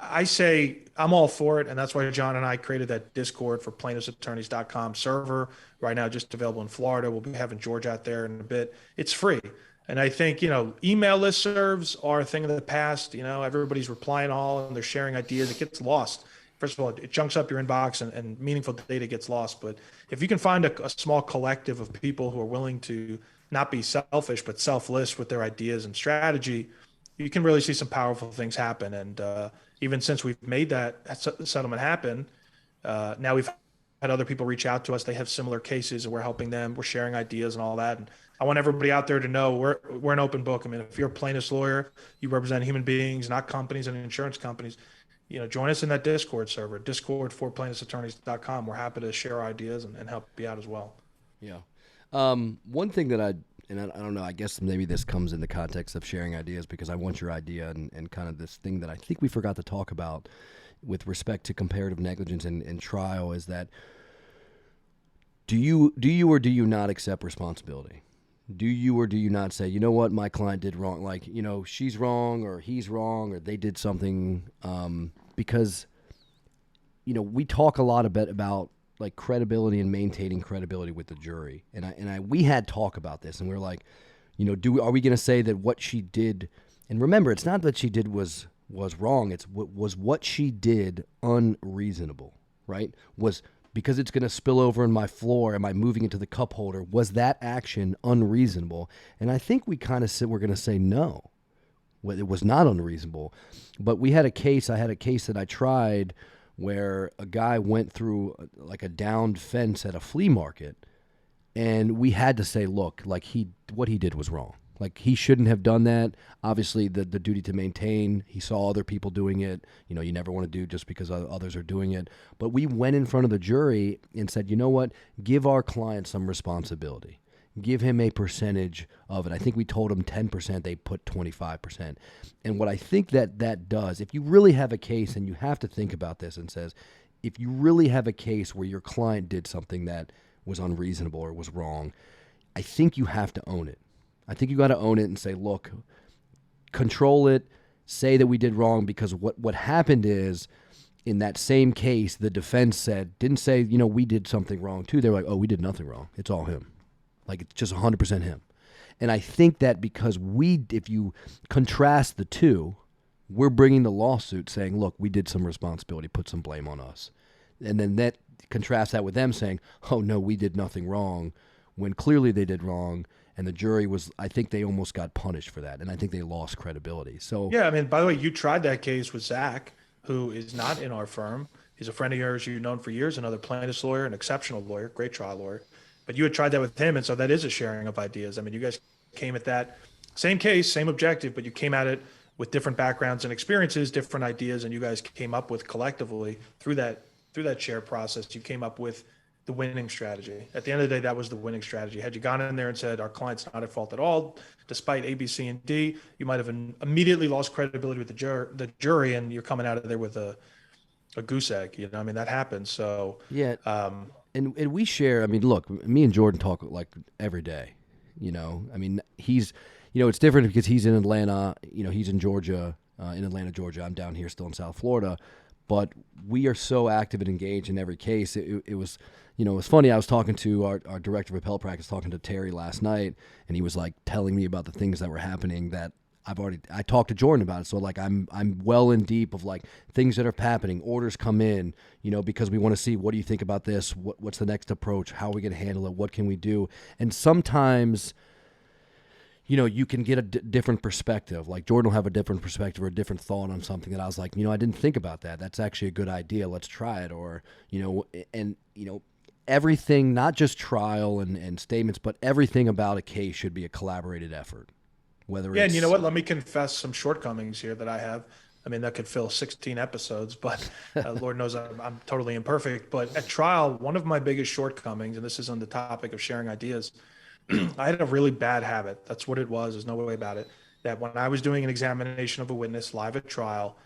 I say I'm all for it, and that's why John and I created that Discord for plaintiffsattorneys.com server right now, just available in Florida. We'll be having George out there in a bit. It's free. And I think, email listservs are a thing of the past. Everybody's replying all and they're sharing ideas. It gets lost. First of all, it chunks up your inbox and meaningful data gets lost. But if you can find a small collective of people who are willing to not be selfish, but selfless with their ideas and strategy, you can really see some powerful things happen. And even since we've made that settlement happen, now we've had other people reach out to us. They have similar cases and we're helping them. We're sharing ideas and all that. And I want everybody out there to know we're an open book. I mean, if you're a plaintiff's lawyer, you represent human beings, not companies and insurance companies. Join us in that Discord server, Discord for plaintiffsattorneys.com. We're happy to share our ideas and help you out as well. Yeah. One thing that I don't know, I guess maybe this comes in the context of sharing ideas, because I want your idea and kind of this thing that I think we forgot to talk about with respect to comparative negligence and trial, is that Do you or do you not accept responsibility? Do you or do you not say, you know what, my client did wrong? Like, you know, she's wrong or he's wrong or they did something, because, you know, we talk a lot about like credibility and maintaining credibility with the jury. And we had talk about this, and we were like, you know, are we going to say that what she did, and remember, it's not that she did was wrong. It's was what she did unreasonable, right? Was because it's going to spill over in my floor, am I moving into the cup holder? Was that action unreasonable? And I think we kind of said we're going to say no. Well, it was not unreasonable. But I had a case that I tried where a guy went through like a downed fence at a flea market, and we had to say, look, like what he did was wrong. Like, he shouldn't have done that. Obviously, the duty to maintain, he saw other people doing it. You know, you never want to do just because others are doing it. But we went in front of the jury and said, you know what? Give our client some responsibility. Give him a percentage of it. I think we told him 10%. They put 25%. And what I think that does, if you really have a case, and you have to think about this and says, if you really have a case where your client did something that was unreasonable or was wrong, I think you have to own it. I think you got to own it and say, look, control it, say that we did wrong, because what happened is, in that same case, the defense didn't say, you know, we did something wrong too. They were like, oh, we did nothing wrong. It's all him. Like, it's just 100% him. And I think that because if you contrast the two, we're bringing the lawsuit saying, look, we did some responsibility, put some blame on us. And then that contrast that with them saying, oh, no, we did nothing wrong, when clearly they did wrong. And the jury I think they almost got punished for that. And I think they lost credibility. So yeah, I mean, by the way, you tried that case with Zach, who is not in our firm. He's a friend of yours you've known for years, another plaintiff's lawyer, an exceptional lawyer, great trial lawyer. But you had tried that with him, and so that is a sharing of ideas. I mean, you guys came at that same case, same objective, but you came at it with different backgrounds and experiences, different ideas, and you guys came up with collectively through that shared process, you came up with the winning strategy. At the end of the day, that was the winning strategy. Had you gone in there and said, our client's not at fault at all, despite A, B, C, and D, you might have immediately lost credibility with the jury, and you're coming out of there with a goose egg. You know, I mean, that happens. So yeah, and we share. I mean, look, me and Jordan talk like every day. You know, I mean, he's, you know, it's different because he's in Atlanta. You know, he's in Georgia, in Atlanta, Georgia. I'm down here still in South Florida, but we are so active and engaged in every case. It was. You know, it was funny. I was talking to our director of appellate practice, talking to Terry last night, and he was like telling me about the things that were happening that I talked to Jordan about it. So like I'm well in deep of like things that are happening, orders come in, you know, because we want to see, what do you think about this? What's the next approach? How are we going to handle it? What can we do? And sometimes, you know, you can get a different perspective. Like Jordan will have a different perspective or a different thought on something that I was like, you know, I didn't think about that. That's actually a good idea. Let's try it. Or, you know, and, you know, everything, not just trial and statements, but everything about a case should be a collaborated effort. And you know what? Let me confess some shortcomings here that I have. I mean, that could fill 16 episodes, but Lord knows I'm totally imperfect. But at trial, one of my biggest shortcomings, and this is on the topic of sharing ideas, I had a really bad habit. That's what it was. There's no way about it. That when I was doing an examination of a witness live at trial,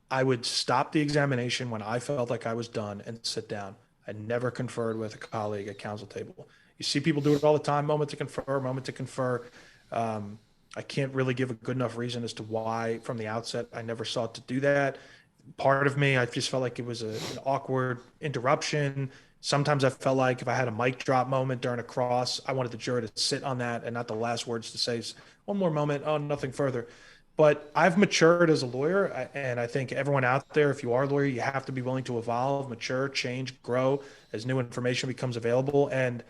I would stop the examination when I felt like I was done and sit down. I never conferred with a colleague at counsel table. You see people do it all the time, moment to confer. I can't really give a good enough reason as to why from the outset I never sought to do that. Part of me, I just felt like it was an awkward interruption. Sometimes I felt like if I had a mic drop moment during a cross, I wanted the juror to sit on that and not the last words to say, one more moment, oh, nothing further. But I've matured as a lawyer, and I think everyone out there, if you are a lawyer, you have to be willing to evolve, mature, change, grow as new information becomes available. And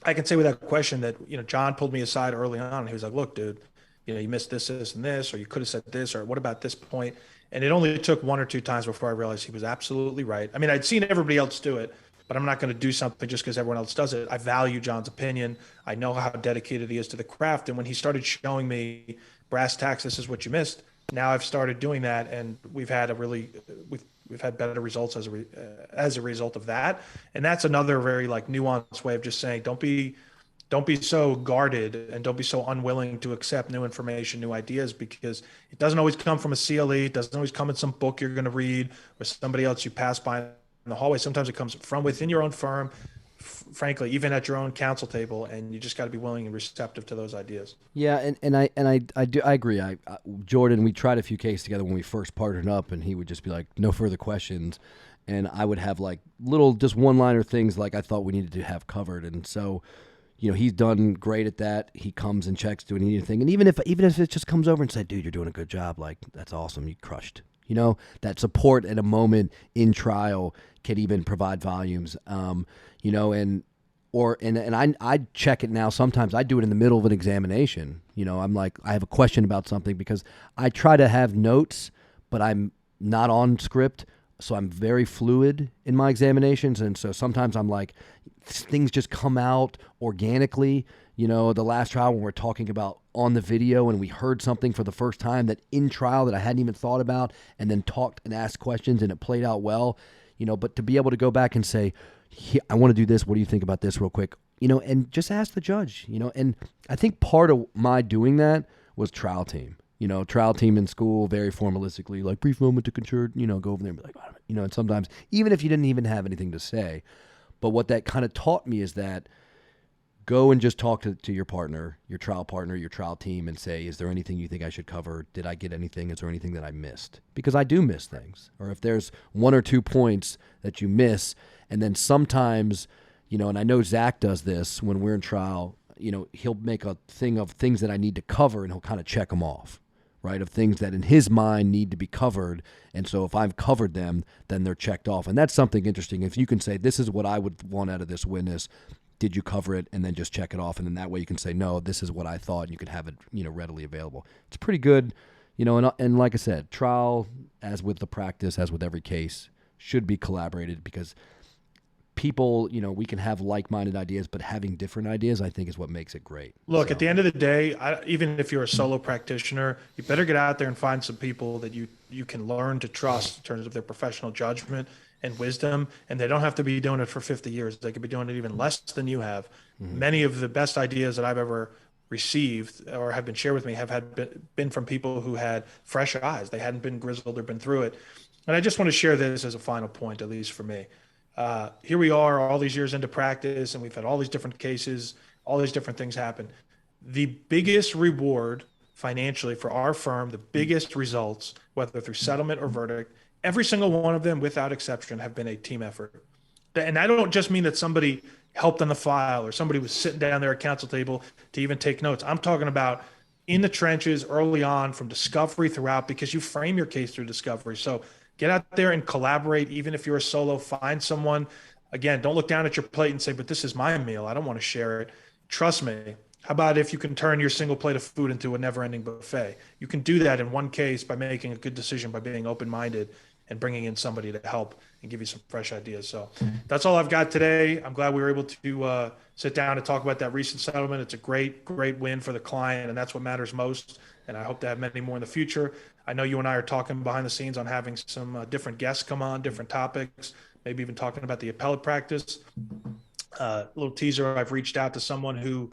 I can say without question that, you know, John pulled me aside early on, and he was like, look, dude, you know, you missed this, this, and this, or you could have said this, or what about this point? And it only took one or two times before I realized he was absolutely right. I mean, I'd seen everybody else do it, but I'm not going to do something just because everyone else does it. I value John's opinion. I know how dedicated he is to the craft. And when he started showing me brass tacks, this is what you missed, now I've started doing that, and we've had we've had better results as a result of that. And that's another very like nuanced way of just saying, don't be so guarded and don't be so unwilling to accept new information, new ideas, because it doesn't always come from a CLE. It doesn't always come in some book you're going to read or somebody else you pass by in the hallway. Sometimes it comes from within your own firm, frankly, even at your own counsel table, and you just got to be willing and receptive to those ideas. Yeah, and I agree. Jordan, we tried a few cases together when we first partnered up, and he would just be like, no further questions, and I would have like little just one-liner things like I thought we needed to have covered, and so. He's done great at that. He comes and checks, do anything, and even if it just comes over and say, "Dude, you're doing a good job," like that's awesome, you crushed. That support at a moment in trial can even provide volumes. I check it now. Sometimes I do it in the middle of an examination. I'm like, I have a question about something because I try to have notes, but I'm not on script. So I'm very fluid in my examinations. And so sometimes I'm like, things just come out organically. The last trial when we're talking about on the video and we heard something for the first time that in trial that I hadn't even thought about and then talked and asked questions and it played out well, but to be able to go back and say, I want to do this. What do you think about this real quick? And just ask the judge, and I think part of my doing that was trial team. Trial team in school, very formalistically, like brief moment to consider, go over there and be like, and sometimes, even if you didn't even have anything to say, but what that kind of taught me is that go and just talk to your partner, your trial team, and say, is there anything you think I should cover? Did I get anything? Is there anything that I missed? Because I do miss things. Or if there's 1 or 2 points that you miss, and then sometimes, and I know Zach does this when we're in trial, he'll make a thing of things that I need to cover, and he'll kind of check them off. Right, of things that in his mind need to be covered. And so if I've covered them, then they're checked off. And that's something interesting. If you can say, this is what I would want out of this witness, did you cover it? And then just check it off. And then that way you can say, no, this is what I thought. And you can have it, readily available. It's pretty good. And like I said, trial, as with the practice, as with every case, should be collaborated because people, we can have like-minded ideas, but having different ideas, I think, is what makes it great. Look, at the end of the day, even if you're a solo practitioner, you better get out there and find some people that you can learn to trust in terms of their professional judgment and wisdom. And they don't have to be doing it for 50 years. They could be doing it even less than you have. Mm-hmm. Many of the best ideas that I've ever received or have been shared with me have been from people who had fresh eyes. They hadn't been grizzled or been through it. And I just want to share this as a final point, at least for me. Here we are all these years into practice, and we've had all these different cases, all these different things happen. The biggest reward financially for our firm, the biggest results, whether through settlement or verdict, every single one of them without exception have been a team effort. And I don't just mean that somebody helped on the file or somebody was sitting down there at counsel table to even take notes. I'm talking about in the trenches early on from discovery throughout, because you frame your case through discovery. So get out there and collaborate. Even if you're a solo, find someone. Again, don't look down at your plate and say, but this is my meal, I don't want to share it. Trust me. How about if you can turn your single plate of food into a never-ending buffet? You can do that in one case by making a good decision, by being open-minded and bringing in somebody to help and give you some fresh ideas. So that's all I've got today. I'm glad we were able to sit down and talk about that recent settlement. It's a great, great win for the client, and that's what matters most. And I hope to have many more in the future. I know you and I are talking behind the scenes on having some different guests come on, different topics, maybe even talking about the appellate practice. Little teaser, I've reached out to someone who,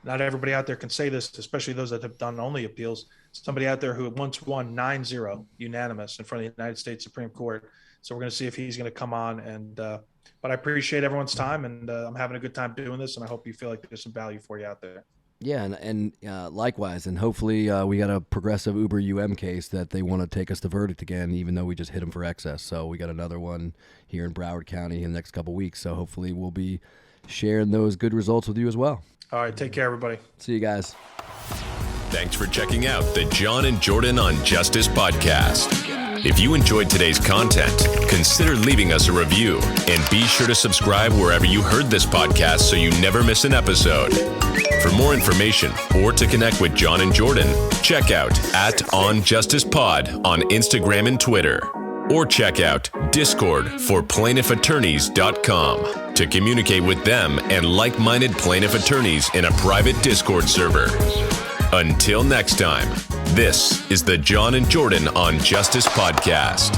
not everybody out there can say this, especially those that have done only appeals, somebody out there who once won 9-0 unanimous in front of the United States Supreme Court. So we're going to see if he's going to come on. And but I appreciate everyone's time, and I'm having a good time doing this, and I hope you feel like there's some value for you out there. Yeah, and likewise, and hopefully we got a progressive Uber case that they want to take us to verdict again, even though we just hit them for excess. So we got another one here in Broward County in the next couple of weeks. So hopefully we'll be sharing those good results with you as well. All right, take care, everybody. See you guys. Thanks for checking out the John and Jordan on Justice podcast. If you enjoyed today's content, consider leaving us a review and be sure to subscribe wherever you heard this podcast so you never miss an episode. For more information or to connect with John and Jordan, check out @OnJusticePod on Instagram and Twitter. Or check out Discord for plaintiffattorneys.com to communicate with them and like-minded plaintiff attorneys in a private Discord server. Until next time, this is the John and Jordan on Justice podcast.